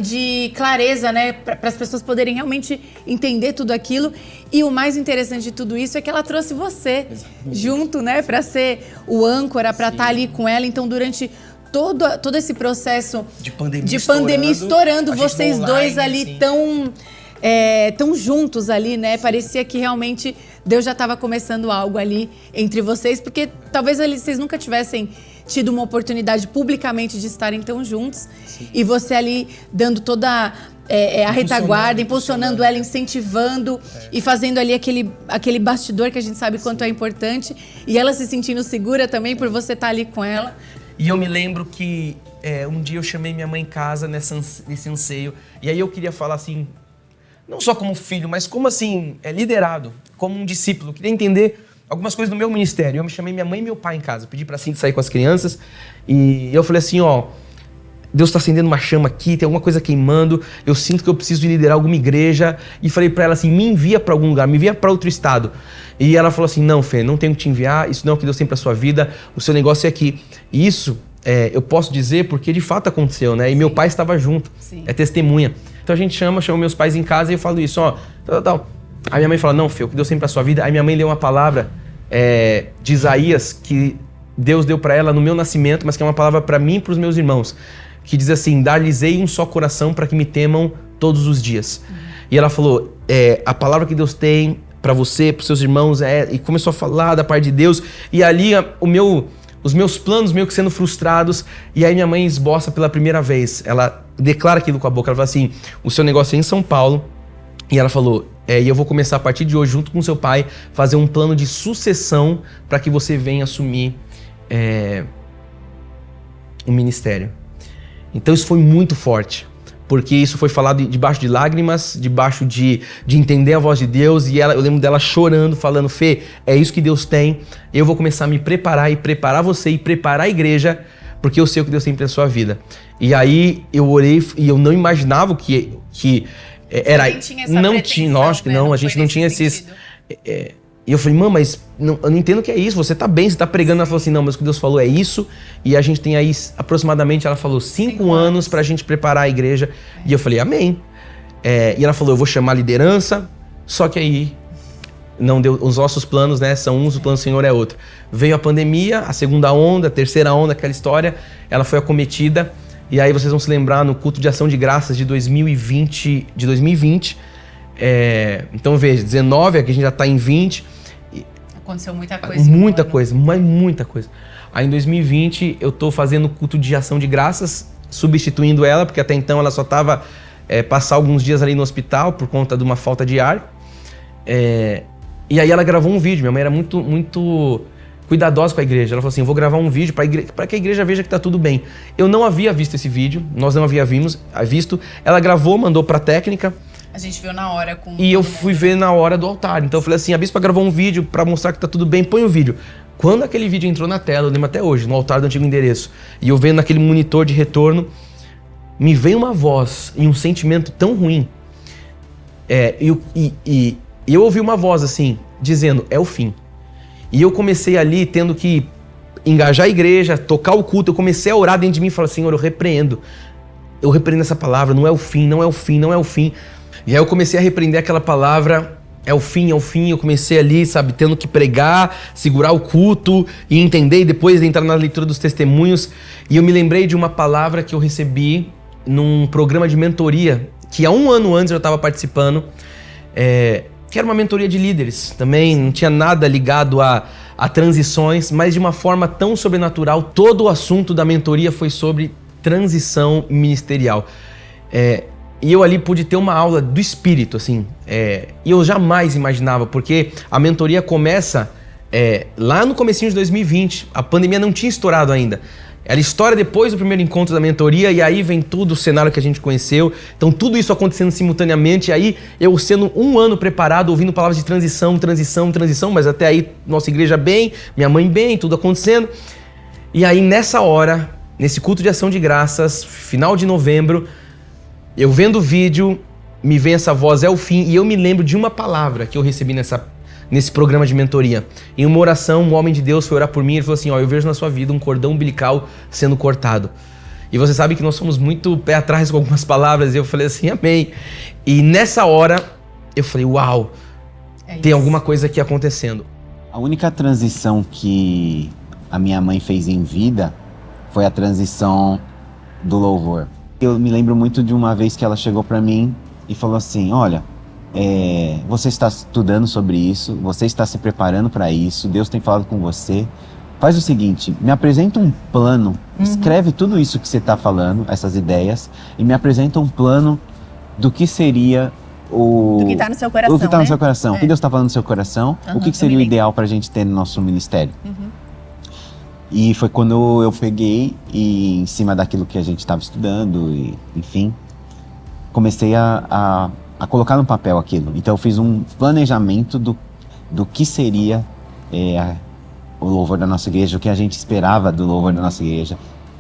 de clareza, né, para as pessoas poderem realmente entender tudo aquilo. E o mais interessante de tudo isso é que ela trouxe você junto, né, para ser o âncora, para estar ali com ela. Então, durante todo esse processo de pandemia estourando, vocês dois ali tão juntos ali, né? Parecia que realmente Deus já estava começando algo ali entre vocês, porque talvez vocês nunca tivessem tido uma oportunidade publicamente de estarem tão juntos. Sim. E você ali dando toda a retaguarda, impulsionando ela, incentivando e fazendo ali aquele bastidor que a gente sabe quanto é importante. E ela se sentindo segura também por você estar ali com ela. E eu me lembro que um dia eu chamei minha mãe em casa nesse anseio. E aí eu queria falar assim... não só como filho, mas como assim, liderado, como um discípulo. Eu queria entender algumas coisas do meu ministério. Eu me chamei minha mãe e meu pai em casa, pedi pra Cindy sair com as crianças. E eu falei assim, Deus está acendendo uma chama aqui, tem alguma coisa queimando, eu sinto que eu preciso liderar alguma igreja. E falei pra ela assim, me envia pra algum lugar, me envia pra outro estado. E ela falou assim, não, Fê, não tenho que te enviar, isso não é o que Deus tem pra sua vida, o seu negócio é aqui. E isso, eu posso dizer porque de fato aconteceu, né? E meu pai estava junto, é testemunha. Então a gente chama meus pais em casa e eu falo isso, tal. Aí minha mãe fala, não, Fê, o que Deus tem pra sua vida? Aí minha mãe leu uma palavra de Isaías que Deus deu pra ela no meu nascimento, mas que é uma palavra pra mim e pros meus irmãos, que diz assim, dar-lhes-ei um só coração para que me temam todos os dias. E ela falou, a palavra que Deus tem pra você, pros seus irmãos, e começou a falar da parte de Deus, e ali os meus planos meio que sendo frustrados, e aí minha mãe esboça pela primeira vez. Ela declara aquilo com a boca, ela fala assim, o seu negócio é em São Paulo, e ela falou, e eu vou começar a partir de hoje, junto com seu pai, fazer um plano de sucessão para que você venha assumir o ministério. Então isso foi muito forte, porque isso foi falado debaixo de lágrimas, debaixo de entender a voz de Deus, e eu lembro dela chorando, falando, Fê, é isso que Deus tem, eu vou começar a me preparar e preparar você e preparar a igreja, porque eu sei o que Deus tem para a sua vida. E aí eu orei e eu não imaginava que era... Não tinha, lógico que não, a gente não tinha esses... E eu falei, mas eu não entendo o que é isso, você tá bem, você tá pregando. Ela falou assim, não, mas o que Deus falou é isso, e a gente tem aí aproximadamente, ela falou, 5 anos pra gente preparar a igreja. E eu falei, amém. E ela falou, eu vou chamar a liderança, só que aí não deu, os nossos planos, né, são uns, o plano do Senhor é outro. Veio a pandemia, a segunda onda, a terceira onda, aquela história, ela foi acometida, e aí vocês vão se lembrar no culto de ação de graças de 2020, então veja, 19, aqui a gente já tá em 20. Aconteceu muita coisa. Muita coisa, mas muita coisa. Aí em 2020 eu tô fazendo culto de ação de graças, substituindo ela, porque até então ela só tava passar alguns dias ali no hospital por conta de uma falta de ar. E aí ela gravou um vídeo, minha mãe era muito cuidadosa com a igreja. Ela falou assim, eu vou gravar um vídeo para que a igreja veja que tá tudo bem. Eu não havia visto esse vídeo, nós não havíamos visto. Ela gravou, mandou pra técnica. A gente viu na hora com... E eu fui ver na hora do altar. Então eu falei assim, a bispa gravou um vídeo pra mostrar que tá tudo bem, põe o vídeo. Quando aquele vídeo entrou na tela, eu lembro até hoje, no altar do antigo endereço, e eu vendo naquele monitor de retorno, me veio uma voz e um sentimento tão ruim. E eu ouvi uma voz assim, dizendo, é o fim. E eu comecei ali tendo que engajar a igreja, tocar o culto, eu comecei a orar dentro de mim e falar, Senhor, eu repreendo essa palavra, não é o fim, não é o fim, não é o fim. E aí eu comecei a repreender aquela palavra, é o fim, eu comecei ali, sabe, tendo que pregar, segurar o culto e entender, e depois entrar na leitura dos testemunhos. E eu me lembrei de uma palavra que eu recebi num programa de mentoria, que há 1 ano antes eu estava participando, que era uma mentoria de líderes também, não tinha nada ligado a transições, mas de uma forma tão sobrenatural. Todo o assunto da mentoria foi sobre transição ministerial. E eu ali pude ter uma aula do Espírito, assim, e eu jamais imaginava, porque a mentoria começa lá no comecinho de 2020, a pandemia não tinha estourado ainda. Ela estoura depois do primeiro encontro da mentoria, e aí vem tudo o cenário que a gente conheceu, então tudo isso acontecendo simultaneamente, e aí eu sendo 1 ano preparado, ouvindo palavras de transição, mas até aí nossa igreja bem, minha mãe bem, tudo acontecendo. E aí nessa hora, nesse culto de ação de graças, final de novembro, eu vendo o vídeo, me vem essa voz, é o fim, e eu me lembro de uma palavra que eu recebi nesse programa de mentoria. Em uma oração, um homem de Deus foi orar por mim e ele falou assim, eu vejo na sua vida um cordão umbilical sendo cortado. E você sabe que nós somos muito pé atrás com algumas palavras, e eu falei assim, amém. E nessa hora, eu falei, uau, tem alguma coisa aqui acontecendo. A única transição que a minha mãe fez em vida foi a transição do louvor. Eu me lembro muito de uma vez que ela chegou para mim e falou assim, olha, você está estudando sobre isso, você está se preparando para isso, Deus tem falado com você. Faz o seguinte, me apresenta um plano, escreve tudo isso que você está falando, essas ideias, e me apresenta um plano do que seria do que está no seu coração, o que está no seu coração, o que Deus está falando no seu coração, o que seria o ideal para a gente ter no nosso ministério. E foi quando eu peguei e, em cima daquilo que a gente estava estudando, e, enfim, comecei a colocar no papel aquilo. Então eu fiz um planejamento do que seria o louvor da nossa igreja, o que a gente esperava do louvor da nossa igreja,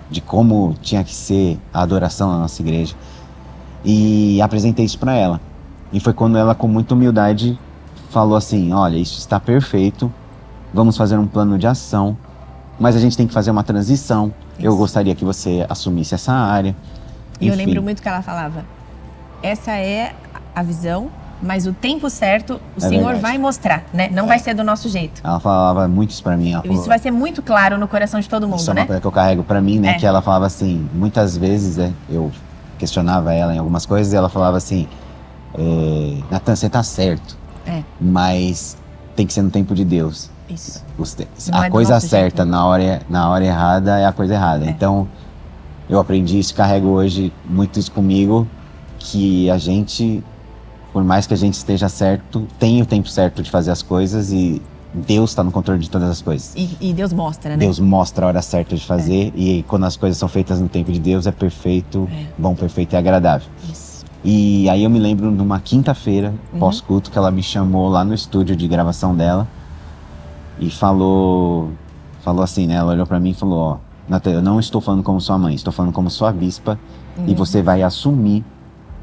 de como tinha que ser a adoração da nossa igreja. E apresentei isso para ela. E foi quando ela, com muita humildade, falou assim, olha, isso está perfeito, vamos fazer um plano de ação, mas a gente tem que fazer uma transição. Isso. Eu gostaria que você assumisse essa área. E eu lembro muito que ela falava, essa é a visão, mas o tempo certo o Senhor verdade. Vai mostrar, né? Não vai ser do nosso jeito. Ela falava muito isso pra mim. Isso vai ser muito claro no coração de todo mundo, isso né? É uma coisa que eu carrego pra mim, né? Que ela falava assim, muitas vezes, eu questionava ela em algumas coisas e ela falava assim, Natan, você tá certo, mas tem que ser no tempo de Deus. Isso. A coisa certa na hora errada é a coisa errada. Então, eu aprendi isso, carrego hoje muito isso comigo, que a gente, por mais que a gente esteja certo, tem o tempo certo de fazer as coisas e Deus está no controle de todas as coisas. E Deus mostra, né? Deus mostra a hora certa de fazer e quando as coisas são feitas no tempo de Deus é perfeito, bom, perfeito e agradável. Isso. E aí eu me lembro de uma quinta-feira, pós-culto, que ela me chamou lá no estúdio de gravação dela e falou assim, né? Ela olhou pra mim e falou, ó, Natan, eu não estou falando como sua mãe, estou falando como sua bispa e você vai assumir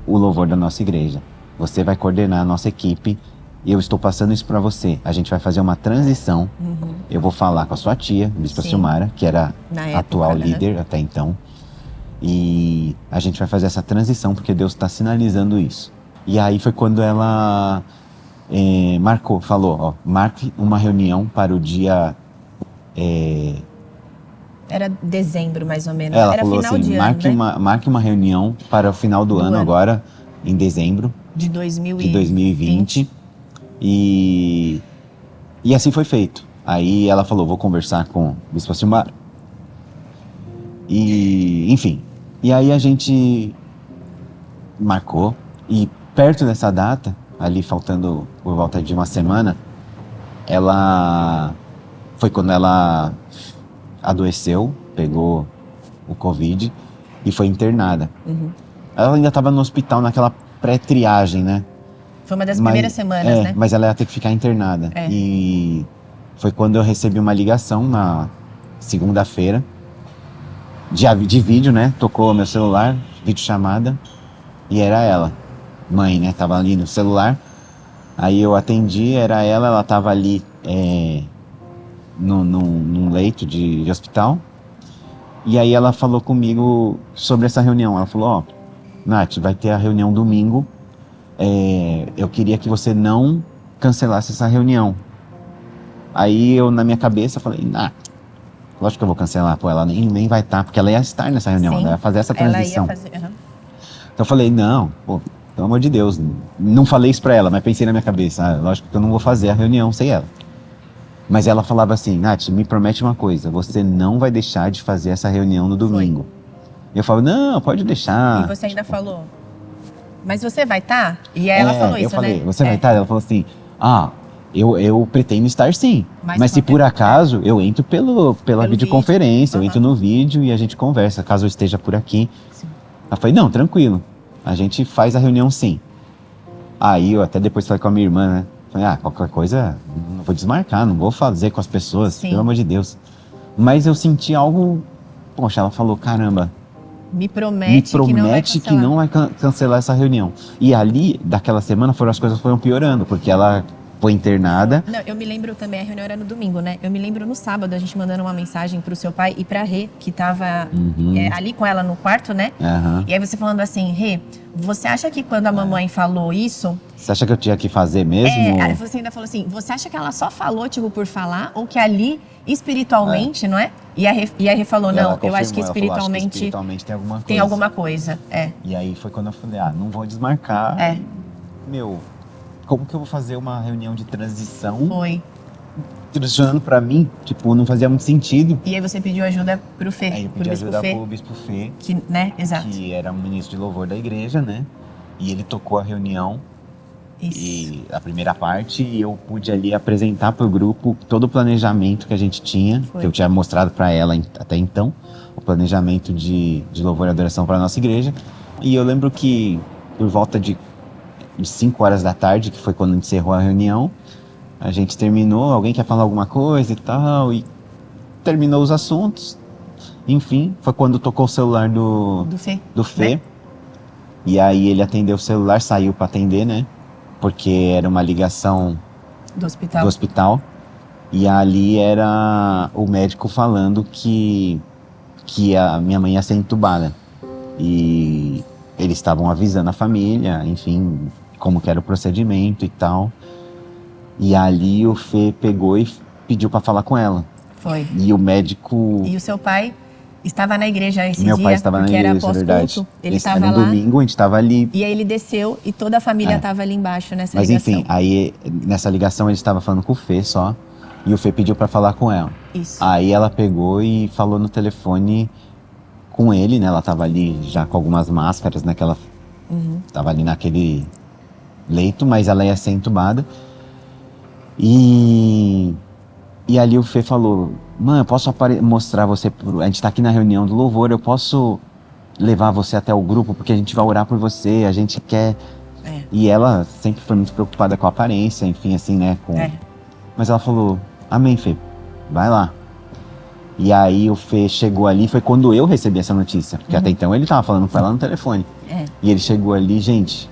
o louvor da nossa igreja. Você vai coordenar a nossa equipe e eu estou passando isso para você. A gente vai fazer uma transição. Eu vou falar com a sua tia, Bispa Silmara, que era a atual líder até então. E a gente vai fazer essa transição porque Deus está sinalizando isso. E aí foi quando ela falou, ó, marque uma reunião para o dia... Era dezembro, mais ou menos. Ela era falou final assim, de ano, né? marque uma reunião para o final do ano agora, em dezembro de 2020. E assim foi feito. Aí ela falou, vou conversar com o Bispo Silmar. E, enfim. E aí a gente marcou. E perto dessa data, ali faltando por volta de uma semana, foi quando ela adoeceu, pegou o Covid e foi internada. Ela ainda estava no hospital naquela pré-triagem, né? Foi uma das primeiras semanas, né? Mas ela ia ter que ficar internada. E foi quando eu recebi uma ligação na segunda-feira, de vídeo, né? Tocou meu celular, videochamada, e era ela, mãe, né? Tava ali no celular. Aí eu atendi, era ela tava ali num leito de hospital. E aí ela falou comigo sobre essa reunião. Ela falou, ó, Nath, vai ter a reunião domingo. Eu queria que você não cancelasse essa reunião. Aí eu, na minha cabeça, falei, lógico que eu vou cancelar. Pô, ela nem vai estar, porque ela ia estar nessa reunião, ela ia fazer essa transição. Então eu falei, não, pô, pelo amor de Deus. Não falei isso pra ela, mas pensei na minha cabeça, lógico que eu não vou fazer a reunião sem ela. Mas ela falava assim, Nath, me promete uma coisa, você não vai deixar de fazer essa reunião no domingo. E eu falo, não, pode deixar. E você ainda falou, mas você vai estar? E ela falou isso, eu falei, né? Você vai estar? Ela falou assim, eu pretendo estar sim, mas se por acaso eu entro pela videoconferência, eu entro no vídeo e a gente conversa, caso eu esteja por aqui. Sim. Ela falou, não, tranquilo, a gente faz a reunião sim. Aí eu até depois falei com a minha irmã, né? Falei, qualquer coisa, não vou desmarcar, não vou fazer com as pessoas, pelo amor de Deus. Mas eu senti algo, poxa, ela falou, caramba, me promete que não vai cancelar essa reunião. E ali, daquela semana, as coisas foram piorando, porque ela foi internada. Não, eu me lembro também, a reunião era no domingo, né? Eu me lembro no sábado, a gente mandando uma mensagem pro seu pai e pra Rê, que tava ali com ela no quarto, né? E aí você falando assim, Rê, você acha que quando a mamãe falou isso... Você acha que eu tinha que fazer mesmo? Aí você ainda falou assim, você acha que ela só falou, tipo, por falar? Ou que ali, espiritualmente, não é? E a Rê falou, não, eu acho que espiritualmente tem alguma coisa. E aí foi quando eu falei, não vou desmarcar. Como que eu vou fazer uma reunião de transição? Transicionando pra mim, tipo, não fazia muito sentido. E aí você pediu ajuda pro Fê. Aí eu pedi ajuda pro Bispo Fê. Que, né? Exato. Que era um ministro de louvor da igreja, né? E ele tocou a reunião. E a primeira parte, e eu pude ali apresentar pro grupo todo o planejamento que a gente tinha, que eu tinha mostrado para ela até então, o planejamento de louvor e adoração para nossa igreja. E eu lembro que por volta de 5 horas da tarde, que foi quando encerrou a reunião, a gente terminou, alguém quer falar alguma coisa e tal, e terminou os assuntos. Enfim, foi quando tocou o celular do Fê. Né? E aí ele atendeu o celular, saiu para atender, né? Porque era uma ligação do hospital. E ali era o médico falando que a minha mãe ia ser entubada. E eles estavam avisando a família, enfim, como que era o procedimento e tal. E ali o Fê pegou e pediu para falar com ela. Foi. E o médico... E o seu pai estava na igreja esse dia? Meu pai estava na igreja, é verdade. Ele estava lá. No domingo, a gente estava ali. E aí ele desceu e toda a família estava ali embaixo nessa ligação. Mas enfim, aí nessa ligação ele estava falando com o Fê só. E o Fê pediu para falar com ela. Isso. Aí ela pegou e falou no telefone com ele, né? Ela estava ali já com algumas máscaras, né? Que ela estava ali naquele leito, mas ela ia ser entubada. E ali o Fê falou, mãe, eu posso mostrar você, a gente tá aqui na reunião do louvor, eu posso levar você até o grupo, porque a gente vai orar por você, a gente quer... E ela sempre foi muito preocupada com a aparência, enfim, assim, né? Mas ela falou, amém, Fê, vai lá. E aí o Fê chegou ali, foi quando eu recebi essa notícia, porque até então ele tava falando com ela no telefone. E ele chegou ali, gente,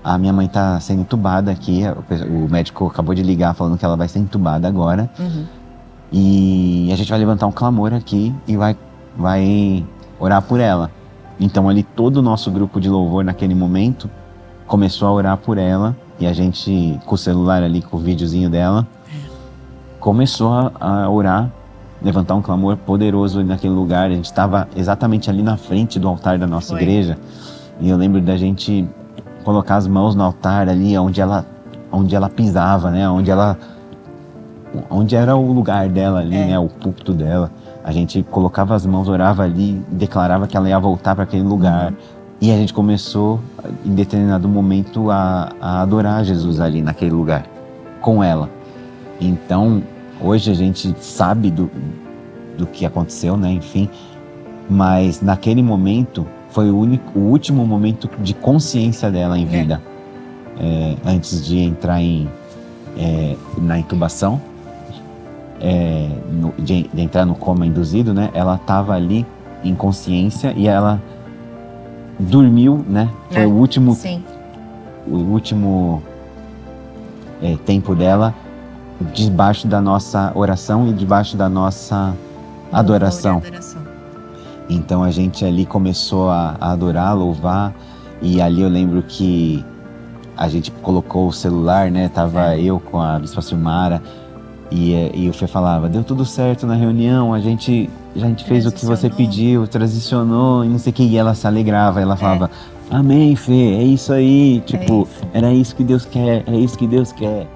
a minha mãe tá sendo entubada aqui, o médico acabou de ligar falando que ela vai ser entubada agora. E a gente vai levantar um clamor aqui e vai orar por ela. Então ali todo o nosso grupo de louvor naquele momento começou a orar por ela. E a gente, com o celular ali, com o videozinho dela, começou a orar, levantar um clamor poderoso ali naquele lugar. A gente estava exatamente ali na frente do altar da nossa igreja. E eu lembro da gente colocar as mãos no altar ali, onde ela pisava, né? Onde era o lugar dela ali, né? O púlpito dela. A gente colocava as mãos, orava ali, declarava que ela ia voltar para aquele lugar. E a gente começou, em determinado momento, a adorar Jesus ali naquele lugar, com ela. Então, hoje a gente sabe do que aconteceu, né? Enfim, mas naquele momento foi o último momento de consciência dela em vida. Antes de entrar em na intubação, de entrar no coma induzido, né? Ela estava ali em consciência e ela dormiu, né? Foi o último tempo dela debaixo da nossa oração e debaixo da nossa adoração. Então a gente ali começou a adorar, louvar, e ali eu lembro que a gente colocou o celular, né? Tava eu com a Bispa Silmara e o Fê falava, deu tudo certo na reunião, a gente fez o que você pediu, transicionou e não sei o que, e ela se alegrava, ela falava, amém, Fê, é isso aí, tipo, era isso que Deus quer, é isso que Deus quer.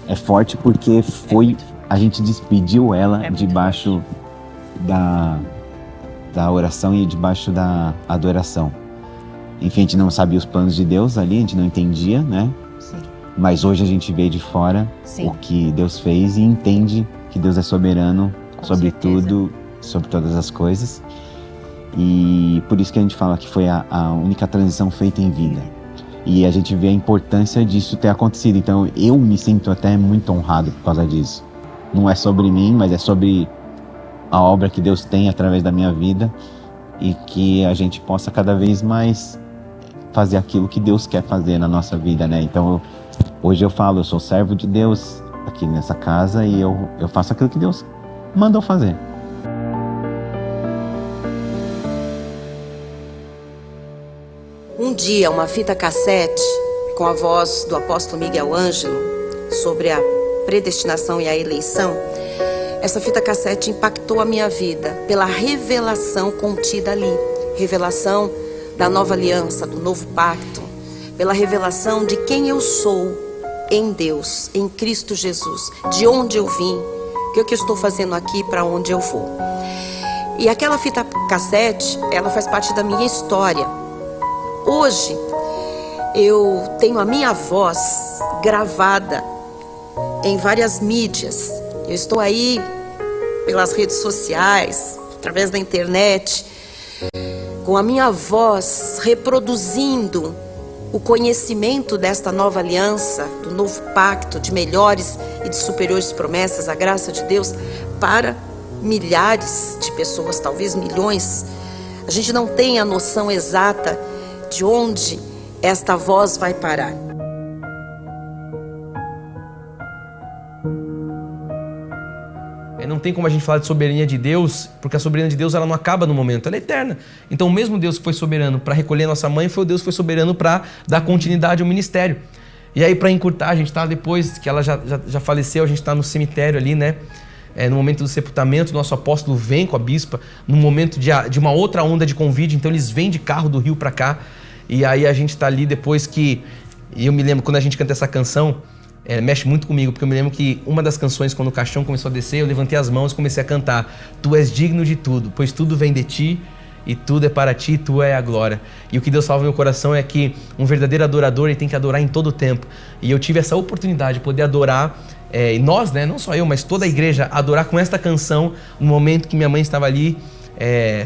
É forte porque a gente despediu ela debaixo da oração e debaixo da adoração. Enfim, a gente não sabia os planos de Deus ali, a gente não entendia, né? Sim. Mas hoje a gente vê de fora o que Deus fez e entende que Deus é soberano sobre tudo, sobre todas as coisas. E por isso que a gente fala que foi a única transição feita em vida. E a gente vê a importância disso ter acontecido. Então eu me sinto até muito honrado por causa disso. Não é sobre mim, mas é sobre a obra que Deus tem através da minha vida. E que a gente possa cada vez mais fazer aquilo que Deus quer fazer na nossa vida, né? Então hoje eu falo, eu sou servo de Deus aqui nessa casa e eu faço aquilo que Deus mandou fazer. Um dia, uma fita cassete com a voz do apóstolo Miguel Ângelo sobre a predestinação e a eleição, essa fita cassete impactou a minha vida pela revelação contida ali. Revelação da nova aliança, do novo pacto, pela revelação de quem eu sou em Deus, em Cristo Jesus, de onde eu vim, o que eu estou fazendo aqui, para onde eu vou. E aquela fita cassete, ela faz parte da minha história. Hoje, eu tenho a minha voz gravada em várias mídias. Eu estou aí pelas redes sociais, através da internet, com a minha voz reproduzindo o conhecimento desta nova aliança, do novo pacto, de melhores e de superiores promessas, a graça de Deus, para milhares de pessoas, talvez milhões. A gente não tem a noção exata de onde esta voz vai parar. Não tem como a gente falar de soberania de Deus, porque a soberania de Deus ela não acaba no momento, ela é eterna. Então o mesmo Deus que foi soberano para recolher nossa mãe foi o Deus que foi soberano para dar continuidade ao ministério. E aí, para encurtar, a gente está depois que ela já faleceu, a gente está no cemitério ali, né? No momento do sepultamento, nosso apóstolo vem com a bispa, no momento de uma outra onda de convite, então eles vêm de carro do Rio para cá. E aí a gente está ali depois que... E eu me lembro, quando a gente canta essa canção, mexe muito comigo, porque eu me lembro que uma das canções, quando o caixão começou a descer, eu levantei as mãos e comecei a cantar: Tu és digno de tudo, pois tudo vem de ti, e tudo é para ti, tu é a glória. E o que Deus salva no meu coração é que um verdadeiro adorador, ele tem que adorar em todo o tempo. E eu tive essa oportunidade de poder adorar, e nós, né, não só eu, mas toda a igreja, adorar com esta canção no momento que minha mãe estava ali,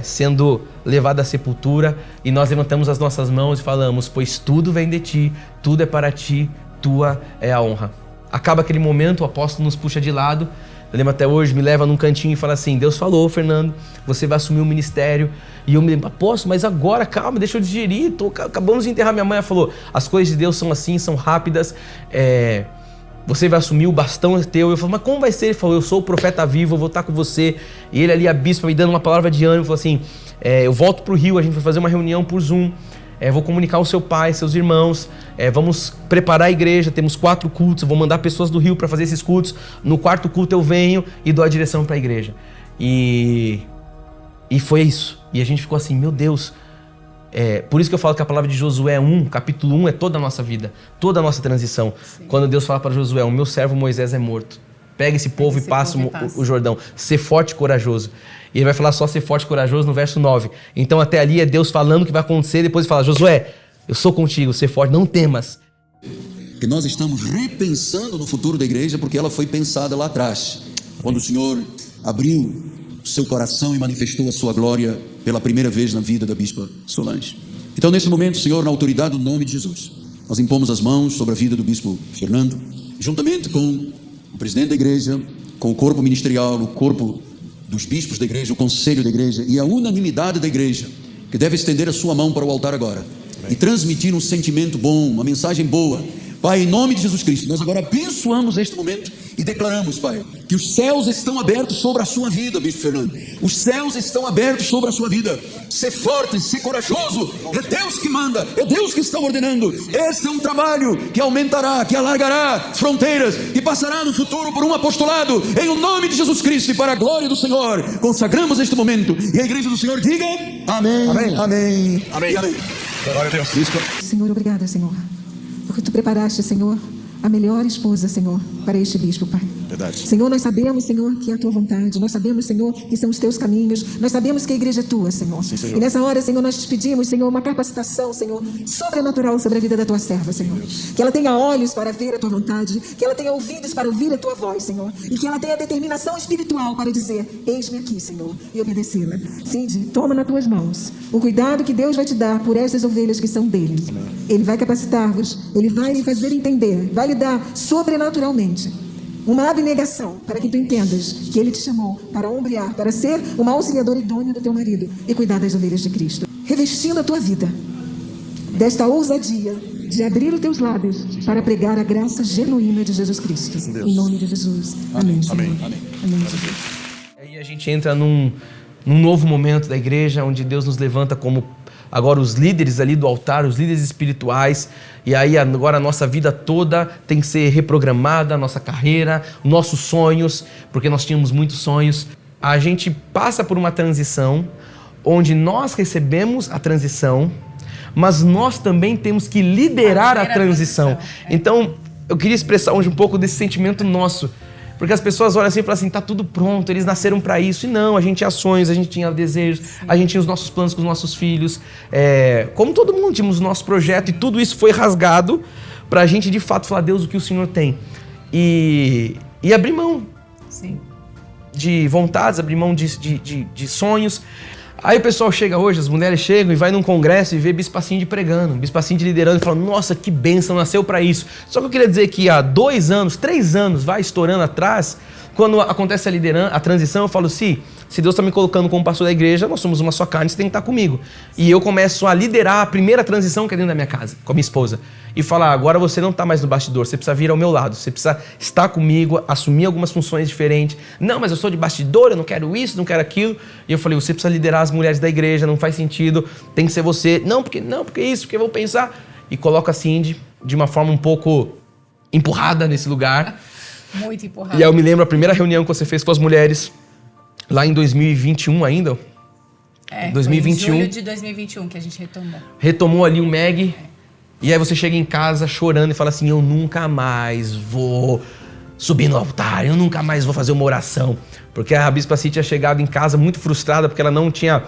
sendo levada à sepultura, e nós levantamos as nossas mãos e falamos: pois tudo vem de ti, tudo é para ti, tua é a honra. Acaba aquele momento, o apóstolo nos puxa de lado, eu lembro até hoje, me leva num cantinho e fala assim: Deus falou, Fernando, você vai assumir o ministério. E eu me lembro: apóstolo, mas agora, calma, deixa eu digerir, acabamos de enterrar minha mãe. Ela falou: as coisas de Deus são assim, são rápidas, você vai assumir, o bastão é teu. Eu falei: mas como vai ser? Ele falou: eu sou o profeta vivo, eu vou estar com você. E ele ali, a bispa, me dando uma palavra de ânimo, falou assim: eu volto pro Rio, a gente vai fazer uma reunião por Zoom, vou comunicar ao seu pai, seus irmãos, vamos preparar a igreja, temos 4 cultos, eu vou mandar pessoas do Rio para fazer esses cultos. No 4º culto eu venho e dou a direção para a igreja. E foi isso. E a gente ficou assim: meu Deus. Por isso que eu falo que a palavra de Josué 1, capítulo 1, é toda a nossa vida, toda a nossa transição. Sim. Quando Deus fala para Josué: o meu servo Moisés é morto. pega esse povo e passa o Jordão. Ser forte e corajoso. E ele vai falar só ser forte e corajoso no verso 9. Então até ali é Deus falando o que vai acontecer, depois ele fala, Josué, eu sou contigo, ser forte, não temas. Que nós estamos repensando no futuro da igreja, porque ela foi pensada lá atrás, quando o Senhor abriu seu coração e manifestou a sua glória pela primeira vez na vida da bispa Solange. Então, nesse momento, Senhor, na autoridade do nome de Jesus, nós impomos as mãos sobre a vida do bispo Fernando, juntamente com o presidente da igreja, com o corpo ministerial, o corpo dos bispos da igreja, o conselho da igreja e a unanimidade da igreja, que deve estender a sua mão para o altar agora e transmitir um sentimento bom, uma mensagem boa. Pai, em nome de Jesus Cristo, nós agora abençoamos este momento e declaramos, Pai, que os céus estão abertos sobre a sua vida, Bispo Fernando. Os céus estão abertos sobre a sua vida. Ser forte, ser corajoso. É Deus que manda, é Deus que está ordenando. Esse é um trabalho que aumentará, que alargará fronteiras, que passará no futuro por um apostolado. Em o nome de Jesus Cristo e para a glória do Senhor, consagramos este momento. E a igreja do Senhor diga amém, amém, amém, amém, amém. Glória a Deus. Senhor, obrigada, Senhor, porque tu preparaste, Senhor, a melhor esposa, Senhor, para este bispo, Pai. Verdade. Senhor, nós sabemos, Senhor, que é a tua vontade. Nós sabemos, Senhor, que são os teus caminhos. Nós sabemos que a igreja é tua, Senhor. Sim, Senhor. E nessa hora, Senhor, nós te pedimos, Senhor, uma capacitação, Senhor, sobrenatural sobre a vida da tua serva, Senhor. Que ela tenha olhos para ver a tua vontade, que ela tenha ouvidos para ouvir a tua voz, Senhor. E que ela tenha determinação espiritual para dizer, eis-me aqui, Senhor, e obedecê-la. Cindy, toma nas tuas mãos o cuidado que Deus vai te dar por estas ovelhas que são dele. Ele vai capacitar-vos, ele vai lhe fazer entender, vai lhe dar sobrenaturalmente uma abnegação para que tu entendas que ele te chamou para ombrear, para ser uma auxiliadora idônea do teu marido e cuidar das ovelhas de Cristo, revestindo a tua vida desta ousadia de abrir os teus lábios para pregar a graça genuína de Jesus Cristo. Em nome de Jesus. Amém. Amém. Amém. Aí a gente entra num novo momento da igreja, onde Deus nos levanta como agora os líderes ali do altar, os líderes espirituais, e aí agora a nossa vida toda tem que ser reprogramada, a nossa carreira, nossos sonhos, porque nós tínhamos muitos sonhos. A gente passa por uma transição, onde nós recebemos a transição, mas nós também temos que liderar a transição. Então, eu queria expressar hoje um pouco desse sentimento nosso, porque as pessoas olham assim e falam assim, tá tudo pronto, eles nasceram para isso. E não, a gente tinha sonhos, a gente tinha desejos, a gente tinha os nossos planos com os nossos filhos. Como todo mundo, tínhamos o nosso projeto e tudo isso foi rasgado pra gente de fato falar, Deus, o que o Senhor tem. E abrir mão de vontades, abrir mão de sonhos. Aí o pessoal chega hoje, as mulheres chegam e vai num congresso e vê Bispa Cindy pregando, Bispa Cindy liderando e fala, nossa, que bênção, nasceu para isso. Só que eu queria dizer que há 2 anos, 3 anos, vai estourando atrás, quando acontece a transição, eu falo, se Deus está me colocando como pastor da igreja, nós somos uma só carne, você tem que estar comigo. E eu começo a liderar a primeira transição que é dentro da minha casa, com a minha esposa. E falar, agora você não está mais no bastidor, você precisa vir ao meu lado, você precisa estar comigo, assumir algumas funções diferentes. Não, mas eu sou de bastidor, eu não quero isso, não quero aquilo. E eu falei, você precisa liderar as mulheres da igreja, não faz sentido, tem que ser você. Não, porque isso, porque eu vou pensar. E coloca a Cindy de uma forma um pouco empurrada nesse lugar. Muito empurrada. E aí eu me lembro a primeira reunião que você fez com as mulheres, lá em 2021 ainda. 2021. Foi em julho de 2021 que a gente retomou. Retomou ali o MEG. E aí você chega em casa chorando e fala assim, eu nunca mais vou subir no altar, eu nunca mais vou fazer uma oração. Porque a Bispa Cindy tinha chegado em casa muito frustrada porque ela não tinha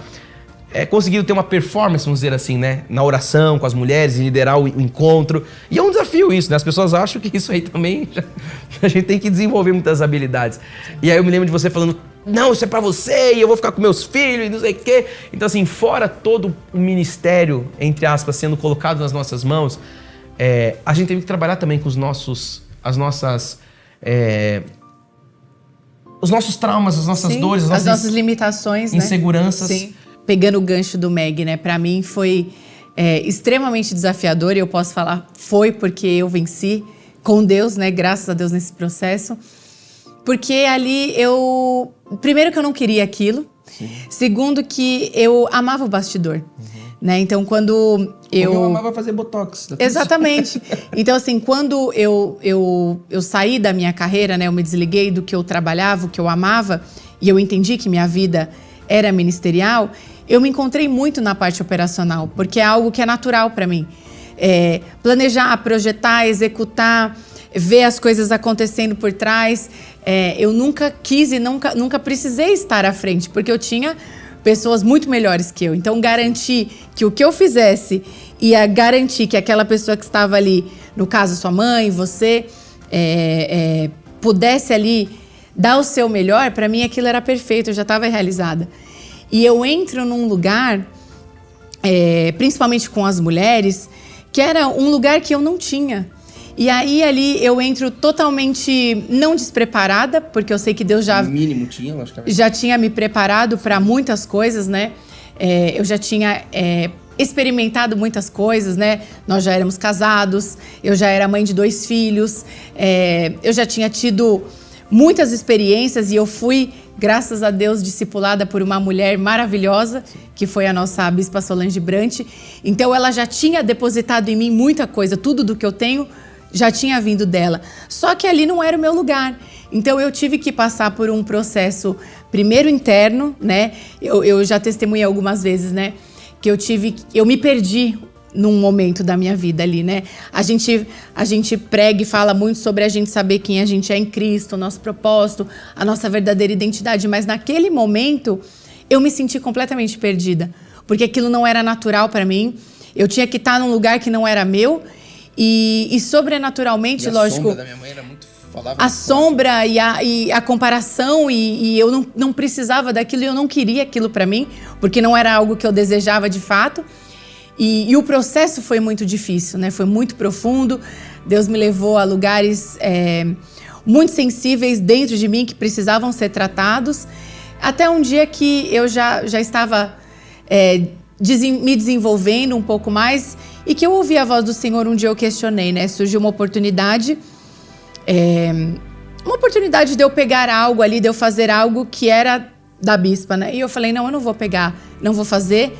conseguido ter uma performance, vamos dizer assim, né? Na oração, com as mulheres, e liderar o encontro. E é um desafio isso, né? As pessoas acham que isso aí também, a gente tem que desenvolver muitas habilidades. E aí eu me lembro de você falando, não, isso é pra você, e eu vou ficar com meus filhos, e não sei o quê. Então assim, fora todo o ministério, entre aspas, sendo colocado nas nossas mãos, a gente teve que trabalhar também com os nossos traumas, as nossas dores, as nossas limitações, inseguranças. Né? Sim. Pegando o gancho do Meg, né? Pra mim foi extremamente desafiador, e eu posso falar, foi porque eu venci com Deus, né? Graças a Deus nesse processo. Porque ali primeiro que eu não queria aquilo. Sim. Segundo que eu amava o bastidor. Né? Então quando eu amava fazer botox. Exatamente. Então assim, quando eu saí da minha carreira, né? Eu me desliguei do que eu trabalhava, o que eu amava, e eu entendi que minha vida era ministerial, eu me encontrei muito na parte operacional, porque é algo que é natural para mim. Planejar, projetar, executar, ver as coisas acontecendo por trás. eu nunca quis e nunca precisei estar à frente, porque eu tinha pessoas muito melhores que eu. Então, garantir que o que eu fizesse ia garantir que aquela pessoa que estava ali, no caso sua mãe, você, pudesse ali dar o seu melhor, para mim aquilo era perfeito, eu já estava realizada. E eu entro num lugar, principalmente com as mulheres, que era um lugar que eu não tinha. E aí ali eu entro totalmente não despreparada, porque eu sei que Deus já... No mínimo tinha, logicamente. Já tinha me preparado para muitas coisas, né? Eu já tinha experimentado muitas coisas, né? Nós já éramos casados, eu já era mãe de 2 filhos, eu já tinha tido muitas experiências e eu fui, graças a Deus, discipulada por uma mulher maravilhosa, que foi a nossa Bispa Solange Brant. Então ela já tinha depositado em mim muita coisa, tudo do que eu tenho já tinha vindo dela. Só que ali não era o meu lugar. Então eu tive que passar por um processo, primeiro interno, né? Eu já testemunhei algumas vezes, né? Que eu me perdi num momento da minha vida ali, né? A gente prega e fala muito sobre a gente saber quem a gente é em Cristo, o nosso propósito, a nossa verdadeira identidade. Mas naquele momento eu me senti completamente perdida, porque aquilo não era natural para mim. Eu tinha que estar num lugar que não era meu. E sobrenaturalmente, lógico... A sombra da minha mãe era muito... A sombra e a comparação, e eu não precisava daquilo, e eu não queria aquilo para mim, porque não era algo que eu desejava de fato. E o processo foi muito difícil, né? Foi muito profundo. Deus me levou a lugares muito sensíveis dentro de mim, que precisavam ser tratados. Até um dia que eu já estava me desenvolvendo um pouco mais, e que eu ouvi a voz do Senhor. Um dia eu questionei, né? Surgiu uma oportunidade de eu pegar algo ali, de eu fazer algo que era da bispa, né? E eu falei, não, eu não vou pegar, não vou fazer,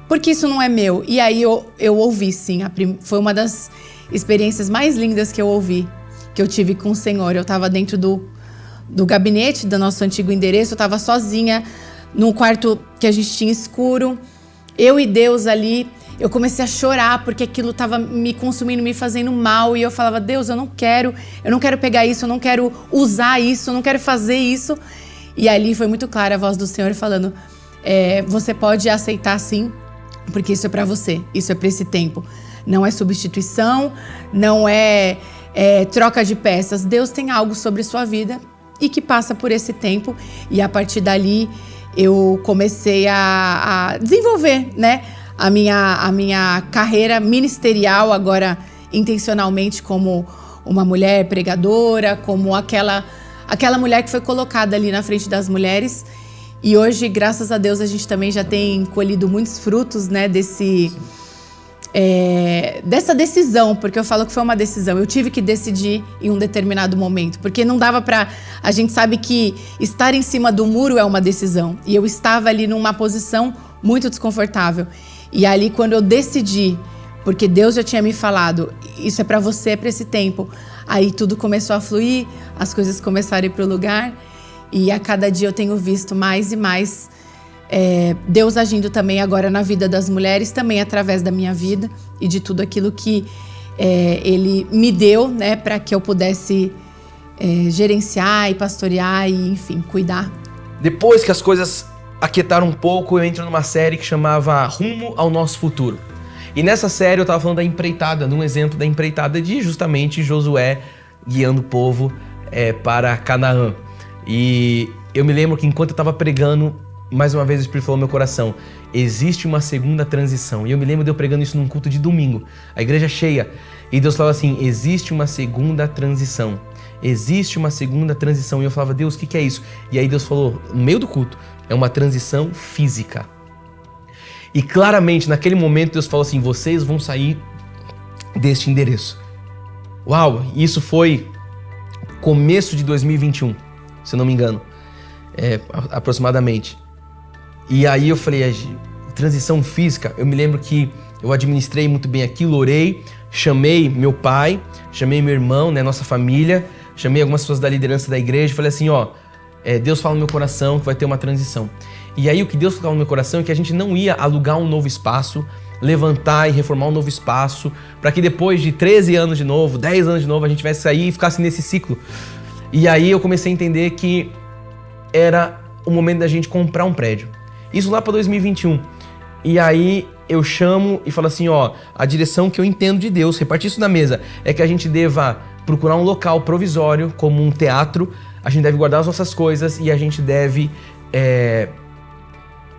porque isso não é meu. E aí eu ouvi, sim. Foi uma das experiências mais lindas que eu ouvi, que eu tive com o Senhor. Eu estava dentro do gabinete do nosso antigo endereço, eu estava sozinha, num quarto que a gente tinha escuro, eu e Deus ali. Eu comecei a chorar porque aquilo estava me consumindo, me fazendo mal. E eu falava, Deus, eu não quero pegar isso, eu não quero usar isso, eu não quero fazer isso. E ali foi muito clara a voz do Senhor falando, você pode aceitar sim, porque isso é para você, isso é para esse tempo. Não é substituição, não é troca de peças. Deus tem algo sobre sua vida e que passa por esse tempo. E a partir dali eu comecei a desenvolver, né? A minha carreira ministerial agora intencionalmente como uma mulher pregadora, como aquela mulher que foi colocada ali na frente das mulheres. E hoje, graças a Deus, a gente também já tem colhido muitos frutos, né, dessa decisão, porque eu falo que foi uma decisão. Eu tive que decidir em um determinado momento, porque não dava pra... A gente sabe que estar em cima do muro é uma decisão. E eu estava ali numa posição muito desconfortável. E ali, quando eu decidi, porque Deus já tinha me falado, isso é pra você, é pra esse tempo, aí tudo começou a fluir, as coisas começaram a ir pro lugar, e a cada dia eu tenho visto mais e mais Deus agindo também agora na vida das mulheres, também através da minha vida e de tudo aquilo que Ele me deu, né, para que eu pudesse gerenciar e pastorear e, enfim, cuidar. Depois que as coisas aquietaram um pouco, eu entro numa série que chamava Rumo ao Nosso Futuro. E nessa série eu tava falando da empreitada, de um exemplo da empreitada de justamente Josué guiando o povo para Canaã. E eu me lembro que enquanto eu tava pregando, mais uma vez o Espírito falou no meu coração, existe uma segunda transição. E eu me lembro de eu pregando isso num culto de domingo, a igreja cheia. E Deus falava assim, existe uma segunda transição. Existe uma segunda transição. E eu falava, Deus, o que é isso? E aí Deus falou, no meio do culto, é uma transição física. E claramente, naquele momento, Deus falou assim, vocês vão sair deste endereço. Uau, isso foi começo de 2021, se eu não me engano, aproximadamente. E aí eu falei, transição física, eu me lembro que eu administrei muito bem aquilo, orei, chamei meu pai, chamei meu irmão, né, nossa família, chamei algumas pessoas da liderança da igreja, falei assim, Deus fala no meu coração que vai ter uma transição. E aí o que Deus falou no meu coração é que a gente não ia alugar um novo espaço, levantar e reformar um novo espaço, para que depois de 13 anos de novo, 10 anos de novo, a gente tivesse sair e ficasse nesse ciclo. E aí eu comecei a entender que era o momento da gente comprar um prédio. Isso lá para 2021. E aí eu chamo e falo assim, ó, a direção que eu entendo de Deus, repartir isso na mesa, é que a gente deva procurar um local provisório, como um teatro, a gente deve guardar as nossas coisas e a gente deve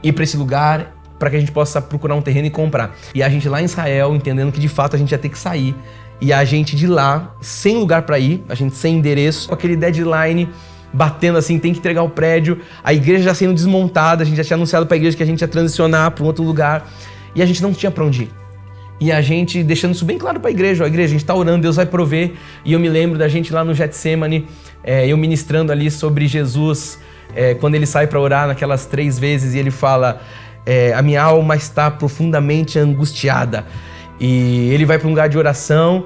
ir para esse lugar para que a gente possa procurar um terreno e comprar. E a gente lá em Israel, entendendo que de fato a gente ia ter que sair, e a gente de lá, sem lugar para ir, a gente sem endereço, com aquele deadline batendo assim, tem que entregar o prédio, a igreja já sendo desmontada, a gente já tinha anunciado para a igreja que a gente ia transicionar para um outro lugar, e a gente não tinha para onde ir. E a gente deixando isso bem claro para a igreja, ó, igreja, a gente tá orando, Deus vai prover. E eu me lembro da gente lá no Getsemane, eu ministrando ali sobre Jesus, quando ele sai para orar naquelas 3 vezes e ele fala, a minha alma está profundamente angustiada. E ele vai para um lugar de oração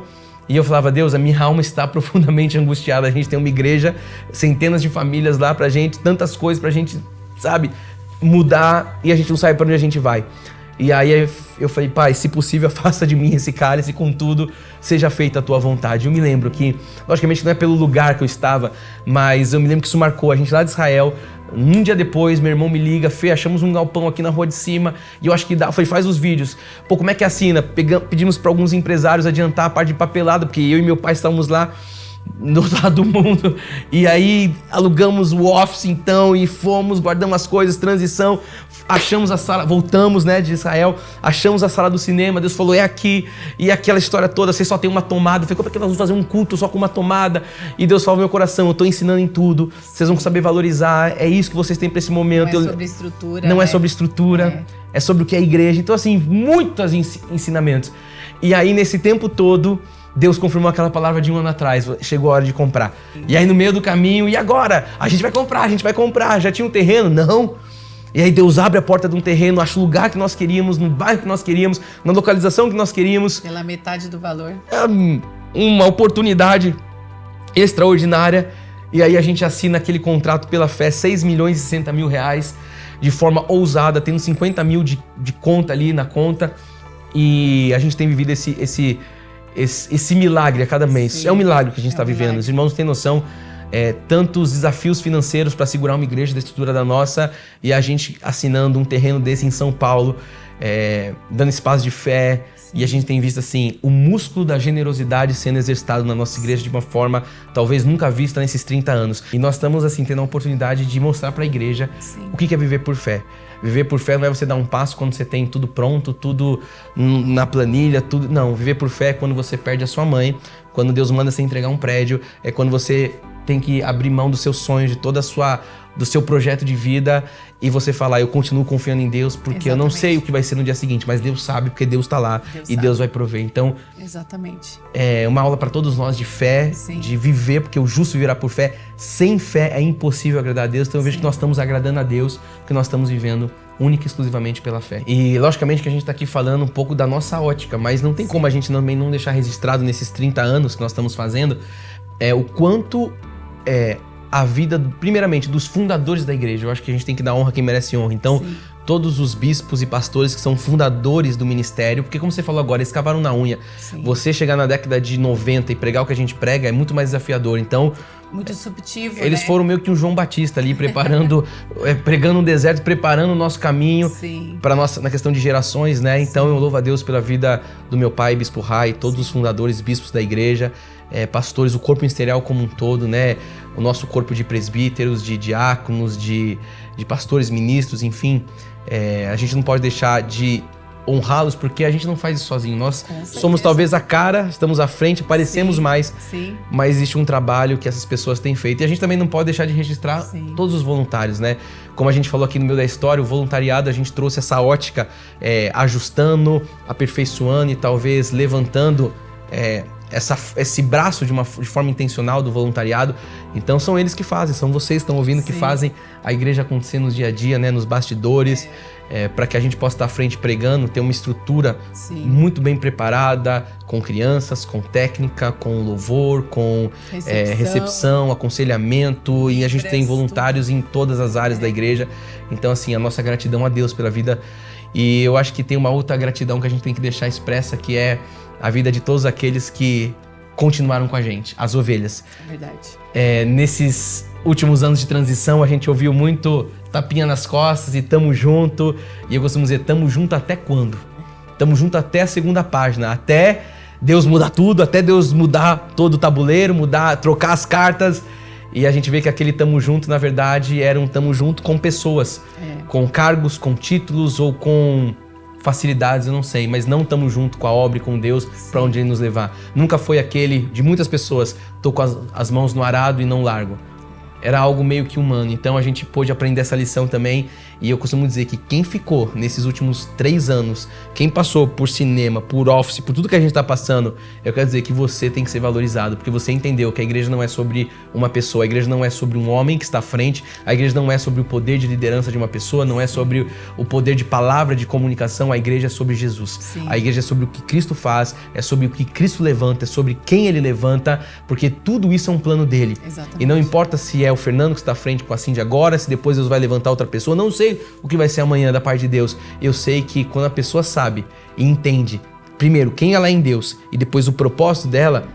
e eu falava, Deus, a minha alma está profundamente angustiada. A gente tem uma igreja, centenas de famílias lá pra gente, tantas coisas pra gente, sabe, mudar e a gente não sabe para onde a gente vai. E aí eu falei, pai, se possível, afasta de mim esse cálice, contudo, seja feita a tua vontade. Eu me lembro que, logicamente não é pelo lugar que eu estava, mas eu me lembro que isso marcou a gente lá de Israel. Um dia depois, meu irmão me liga, Fê, achamos um galpão aqui na rua de cima, e eu acho que dá. Eu falei, faz os vídeos. Pô, como é que assina? Pedimos para alguns empresários adiantar a parte de papelada, porque eu e meu pai estávamos lá do outro lado do mundo, e aí alugamos o office então, e fomos, guardamos as coisas, transição, achamos a sala, voltamos, né, de Israel, achamos a sala do cinema, Deus falou, é aqui, e aquela história toda, vocês só tem uma tomada. Eu falei, como é que nós vamos fazer um culto só com uma tomada? E Deus falou no meu coração, eu tô ensinando em tudo, vocês vão saber valorizar, é isso que vocês têm para esse momento. Não é sobre estrutura. Não é sobre estrutura, é sobre o que é a igreja. Então assim, muitos ensinamentos. E aí nesse tempo todo, Deus confirmou aquela palavra de 1 ano atrás, chegou a hora de comprar. E aí no meio do caminho, e agora? A gente vai comprar, já tinha um terreno? Não. E aí Deus abre a porta de um terreno, acha o lugar que nós queríamos, no bairro que nós queríamos, na localização que nós queríamos. Pela metade do valor. Uma oportunidade extraordinária. E aí a gente assina aquele contrato pela fé, 6 milhões e 60 mil reais, de forma ousada, tendo 50 mil de conta ali na conta. E a gente tem vivido esse milagre a cada mês. Sim, é um milagre que a gente está vivendo. Os irmãos têm noção, tantos desafios financeiros para segurar uma igreja da estrutura da nossa, e a gente assinando um terreno desse em São Paulo, dando espaço de fé. Sim. E a gente tem visto assim, o músculo da generosidade sendo exercitado na nossa igreja de uma forma talvez nunca vista nesses 30 anos. E nós estamos assim tendo a oportunidade de mostrar para a igreja o que é viver por fé. Viver por fé não é você dar um passo quando você tem tudo pronto, tudo na planilha, tudo. Não, viver por fé é quando você perde a sua mãe, quando Deus manda você entregar um prédio, é quando você tem que abrir mão dos seus sonhos, de toda do seu projeto de vida, e você falar, eu continuo confiando em Deus, porque eu não sei o que vai ser no dia seguinte, mas Deus sabe, porque Deus está lá e Deus vai prover. Então, é uma aula para todos nós de fé, de viver, porque o justo viverá por fé. Sem fé é impossível agradar a Deus. Então eu vejo que nós estamos agradando a Deus, porque nós estamos vivendo única e exclusivamente pela fé. E logicamente que a gente está aqui falando um pouco da nossa ótica, mas não tem como a gente também não deixar registrado nesses 30 anos que nós estamos fazendo, o quanto a vida, primeiramente, dos fundadores da igreja. Eu acho que a gente tem que dar honra a quem merece honra. Então, todos os bispos e pastores que são fundadores do ministério, porque como você falou agora, eles cavaram na unha. Sim. Você chegar na década de 90 e pregar o que a gente prega é muito mais desafiador. Então, muito subjetivo, eles foram meio que um João Batista ali, preparando, pregando no deserto, preparando o nosso caminho para nossa na questão de gerações, né? Então, eu louvo a Deus pela vida do meu pai, Bispo Rai, todos os fundadores, bispos da igreja, pastores, o corpo ministerial como um todo, né? O nosso corpo de presbíteros, de diáconos, de pastores, ministros, enfim. A gente não pode deixar de honrá-los, porque a gente não faz isso sozinho. Nós somos talvez a cara, estamos à frente, parecemos mais, mas existe um trabalho que essas pessoas têm feito. E a gente também não pode deixar de registrar todos os voluntários, né? Como a gente falou aqui no meio da história, o voluntariado, a gente trouxe essa ótica, ajustando, aperfeiçoando e talvez levantando esse braço de forma intencional do voluntariado. Então são eles que fazem, são vocês que estão ouvindo, que fazem a igreja acontecer no dia a dia, né, nos bastidores, para que a gente possa estar à frente pregando, ter uma estrutura muito bem preparada, com crianças, com técnica, com louvor, com recepção, aconselhamento, e a gente tem voluntários em todas as áreas da igreja. Então assim, a nossa gratidão a Deus pela vida. E eu acho que tem uma outra gratidão que a gente tem que deixar expressa, que é a vida de todos aqueles que continuaram com a gente, as ovelhas. Verdade. Nesses últimos anos de transição, a gente ouviu muito tapinha nas costas e tamo junto. E eu costumo dizer, tamo junto até quando? Tamo junto até a segunda página, até Deus mudar tudo, até Deus mudar todo o tabuleiro, trocar as cartas. E a gente vê que aquele tamo junto, na verdade, era um tamo junto com pessoas, com cargos, com títulos ou com facilidades, eu não sei, mas não tamo junto com a obra e com Deus para onde Ele nos levar. Nunca foi aquele de muitas pessoas, tô com as mãos no arado e não largo. Era algo meio que humano, então a gente pôde aprender essa lição também. E eu costumo dizer que quem ficou nesses últimos 3 anos, quem passou por cinema, por office, por tudo que a gente está passando, eu quero dizer que você tem que ser valorizado, porque você entendeu que a igreja não é sobre uma pessoa, a igreja não é sobre um homem que está à frente, a igreja não é sobre o poder de liderança de uma pessoa, não é sobre o poder de palavra, de comunicação, a igreja é sobre Jesus. Sim. A igreja é sobre o que Cristo faz, é sobre o que Cristo levanta, é sobre quem Ele levanta, porque tudo isso é um plano dele. Exatamente. E não importa se é o Fernando que está à frente com a Cindy agora, se depois Deus vai levantar outra pessoa, não sei o que vai ser amanhã da parte de Deus. Eu sei que quando a pessoa sabe e entende, primeiro, quem ela é em Deus e depois o propósito dela,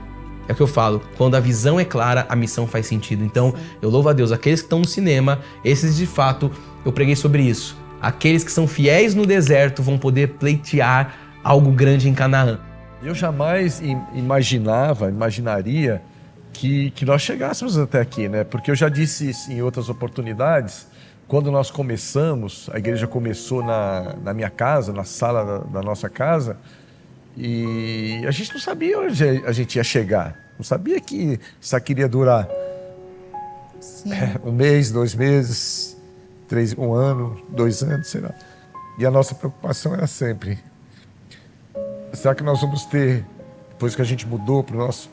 é o que eu falo, quando a visão é clara, a missão faz sentido. Então, eu louvo a Deus, aqueles que estão no cinema, esses de fato, eu preguei sobre isso. Aqueles que são fiéis no deserto vão poder pleitear algo grande em Canaã. Eu jamais imaginaria que nós chegássemos até aqui, né? Porque eu já disse isso em outras oportunidades. Quando nós começamos, a igreja começou na minha casa, na sala da nossa casa, e a gente não sabia onde a gente ia chegar. Não sabia que isso aqui iria durar 1 mês, 2 meses, 1 ano, 2 anos, sei lá. E a nossa preocupação era sempre, será que nós vamos ter, depois que a gente mudou para o nosso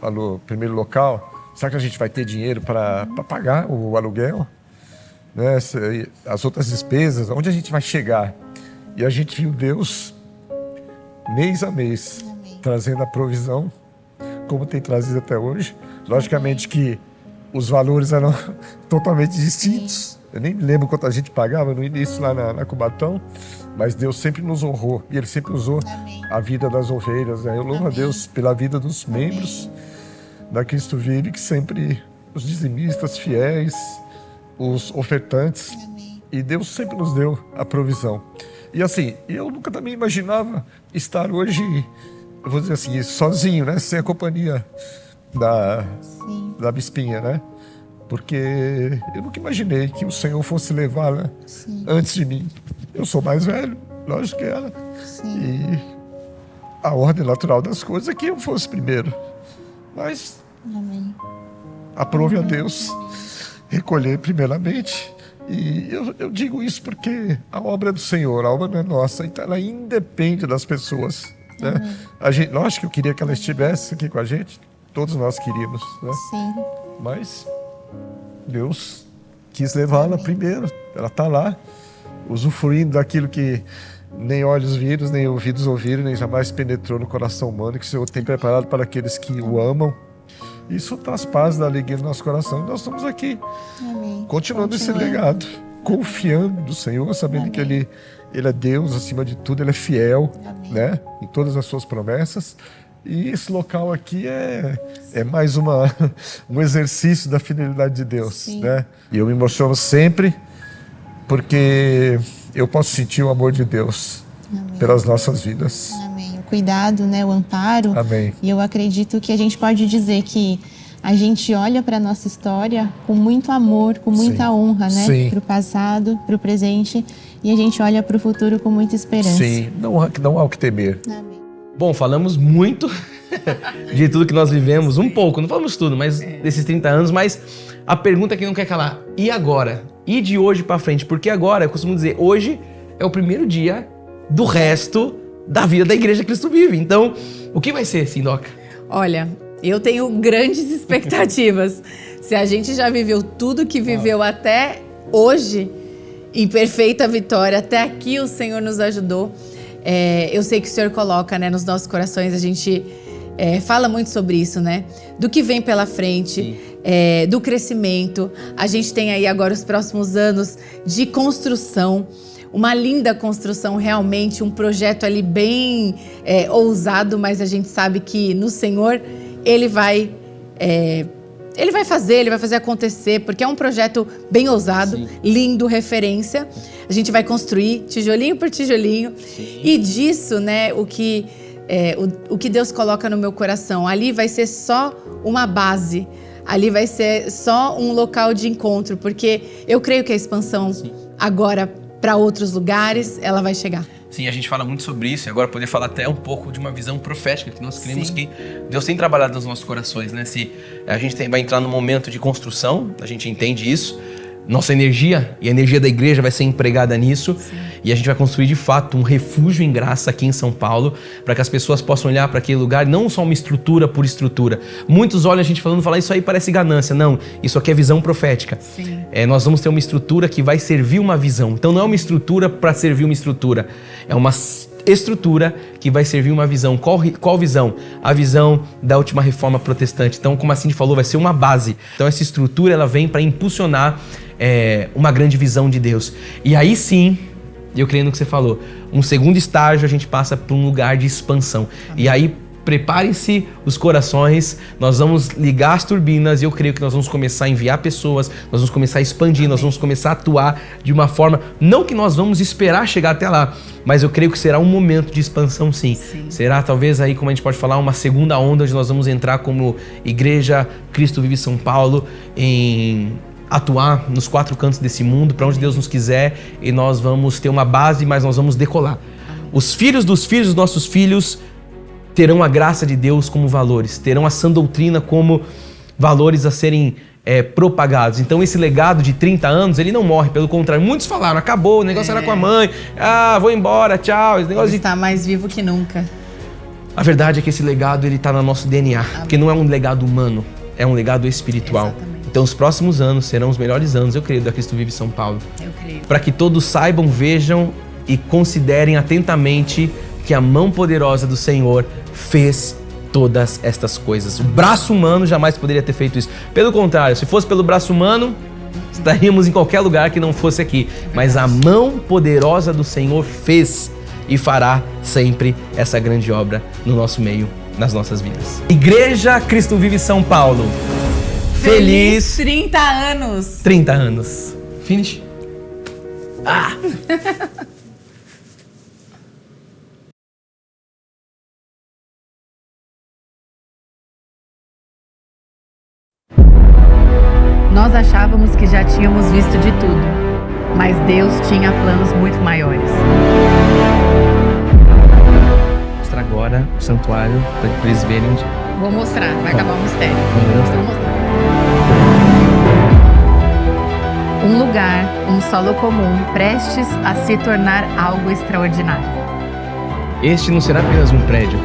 primeiro local, será que a gente vai ter dinheiro para pagar o aluguel? Né? As outras despesas, onde a gente vai chegar? E a gente viu Deus, mês a mês, trazendo a provisão, como tem trazido até hoje. Logicamente que os valores eram totalmente distintos. Eu nem me lembro quanto a gente pagava no início lá na Cubatão, mas Deus sempre nos honrou e Ele sempre usou a vida das ovelhas. Né? Eu louvo a Deus pela vida dos membros da Cristo Vive, que sempre, os dizimistas fiéis, os ofertantes, e Deus sempre nos deu a provisão. E assim, eu nunca também imaginava estar hoje, eu vou dizer assim, sozinho, né? Sem a companhia da Bispinha, né? Porque eu nunca imaginei que o Senhor fosse levá-la antes de mim. Eu sou mais velho, lógico que ela. E a ordem natural das coisas é que eu fosse primeiro. Mas aprove a Deus recolher primeiramente. E eu digo isso porque a obra é do Senhor, a obra não é nossa, então ela independe das pessoas. Né? Lógico que eu queria que ela estivesse aqui com a gente, todos nós queríamos. Né? Sim. Mas Deus quis levá-la primeiro, ela está lá, usufruindo daquilo que nem olhos viram, nem ouvidos ouviram, nem jamais penetrou no coração humano, que o Senhor tem preparado para aqueles que o amam. Isso traz paz da alegria no nosso coração. Nós estamos aqui, continuando esse legado, confiando no Senhor, sabendo que Ele é Deus acima de tudo, Ele é fiel, né, em todas as suas promessas. E esse local aqui é mais um exercício da fidelidade de Deus. Né? E eu me emociono sempre porque eu posso sentir o amor de Deus pelas nossas vidas. Amém. O cuidado, né, o amparo. Amém. E eu acredito que a gente pode dizer que a gente olha para a nossa história com muito amor, com muita honra, né? Para o passado, para o presente, e a gente olha para o futuro com muita esperança. Sim, não há o que temer. Amém. Bom, falamos muito de tudo que nós vivemos, um pouco, não falamos tudo, mas desses 30 anos, mas a pergunta que não quer calar, e agora? E de hoje para frente? Porque agora, eu costumo dizer, hoje é o primeiro dia do resto da vida da Igreja Cristo Vive. Então, o que vai ser, Sindoca? Olha, eu tenho grandes expectativas. Se a gente já viveu tudo que viveu até hoje, em perfeita vitória, até aqui o Senhor nos ajudou. Eu sei que o Senhor coloca, né, nos nossos corações, a gente fala muito sobre isso, né? Do que vem pela frente, do crescimento. A gente tem aí agora os próximos anos de construção, uma linda construção realmente, um projeto ali bem ousado, mas a gente sabe que no Senhor ele vai fazer, ele vai fazer acontecer, porque é um projeto bem ousado, lindo, referência. A gente vai construir tijolinho por tijolinho. E disso, né, o que Deus coloca no meu coração, ali vai ser só uma base, ali vai ser só um local de encontro, porque eu creio que a expansão agora para outros lugares, ela vai chegar. Sim, a gente fala muito sobre isso e agora poder falar até um pouco de uma visão profética que nós cremos que Deus tem trabalhado nos nossos corações, né? Se a gente vai entrar num momento de construção, a gente entende isso, nossa energia e a energia da igreja vai ser empregada nisso e a gente vai construir de fato um refúgio em graça aqui em São Paulo para que as pessoas possam olhar para aquele lugar, não só uma estrutura por estrutura. Muitos olham a gente falando, falar isso aí parece ganância. Não, isso aqui é visão profética. Nós vamos ter uma estrutura que vai servir uma visão. Então não é uma estrutura para servir uma estrutura, é uma estrutura que vai servir uma visão. Qual visão? A visão da última reforma protestante. Então, como a Cindy falou, vai ser uma base. Então essa estrutura ela vem para impulsionar uma grande visão de Deus. E aí sim, eu creio no que você falou, um segundo estágio a gente passa para um lugar de expansão. E aí preparem-se os corações, nós vamos ligar as turbinas e eu creio que nós vamos começar a enviar pessoas, nós vamos começar a expandir, nós vamos começar a atuar de uma forma, não que nós vamos esperar chegar até lá, mas eu creio que será um momento de expansão sim. Será talvez aí, como a gente pode falar, uma segunda onda onde nós vamos entrar como Igreja Cristo Vive São Paulo em atuar nos 4 cantos desse mundo, para onde Deus nos quiser, e nós vamos ter uma base, mas nós vamos decolar. Os filhos dos nossos filhos terão a graça de Deus como valores, terão a sã doutrina como valores a serem propagados. Então esse legado de 30 anos, ele não morre, pelo contrário, muitos falaram, acabou, o negócio era com a mãe, vou embora, tchau. Esse negócio está mais vivo que nunca. A verdade é que esse legado, ele está no nosso DNA, porque não é um legado humano, é um legado espiritual. Exatamente. Então os próximos anos serão os melhores anos, eu creio, da Cristo Vive São Paulo. Eu creio. Para que todos saibam, vejam e considerem atentamente que a mão poderosa do Senhor fez todas estas coisas. O braço humano jamais poderia ter feito isso. Pelo contrário, se fosse pelo braço humano, estaríamos em qualquer lugar que não fosse aqui. Mas a mão poderosa do Senhor fez e fará sempre essa grande obra no nosso meio, nas nossas vidas. Igreja Cristo Vive São Paulo. Feliz 30 anos. 30 anos. Finish. Nós achávamos que já tínhamos visto de tudo, mas Deus tinha planos muito maiores. Mostra agora o santuário para eles verem. Vou mostrar, vai acabar o mistério. Vou mostrar. Um lugar, um solo comum, prestes a se tornar algo extraordinário. Este não será apenas um prédio,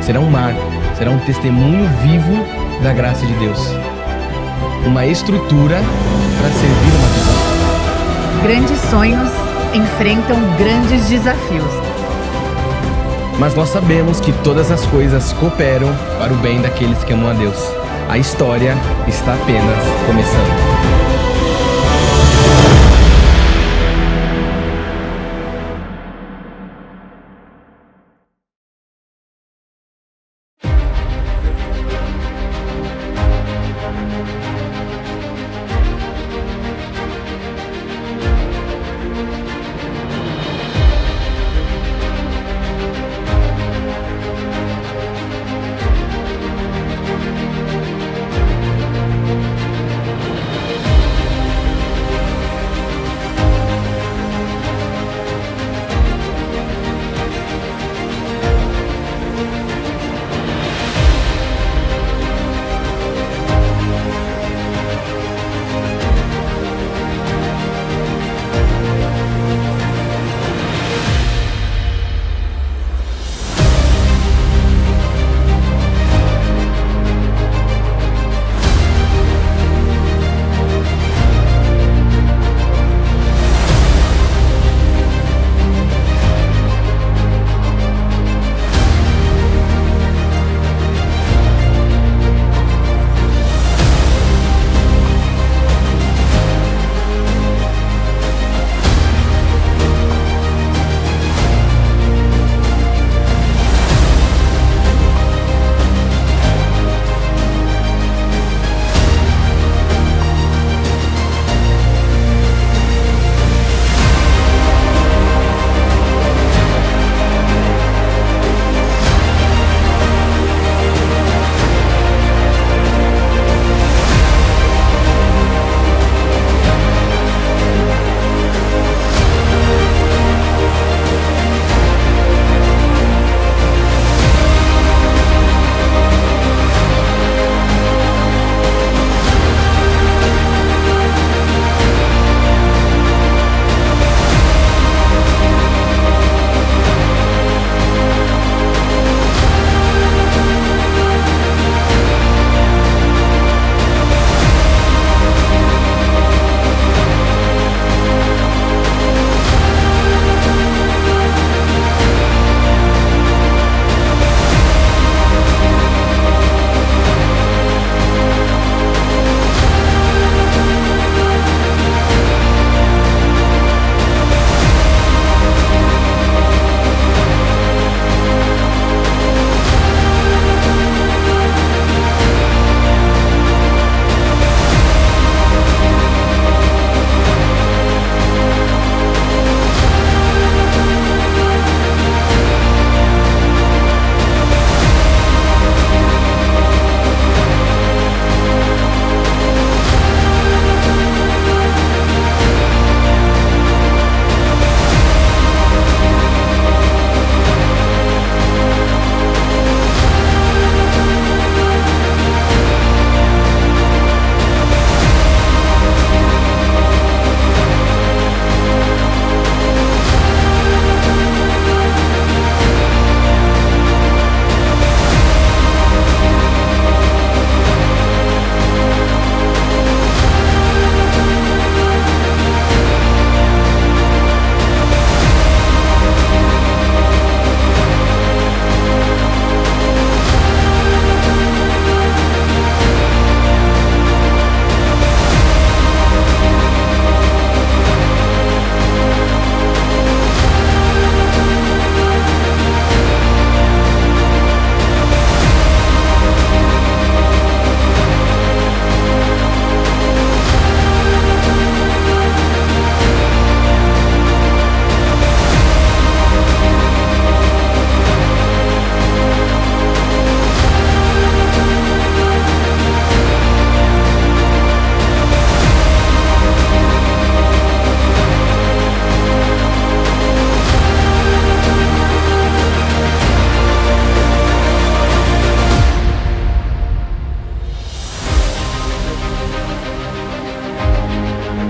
será um marco, será um testemunho vivo da graça de Deus. Uma estrutura para servir uma visão. Grandes sonhos enfrentam grandes desafios. Mas nós sabemos que todas as coisas cooperam para o bem daqueles que amam a Deus. A história está apenas começando.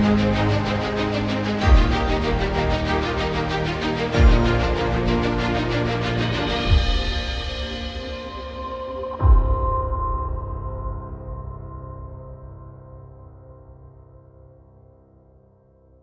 Música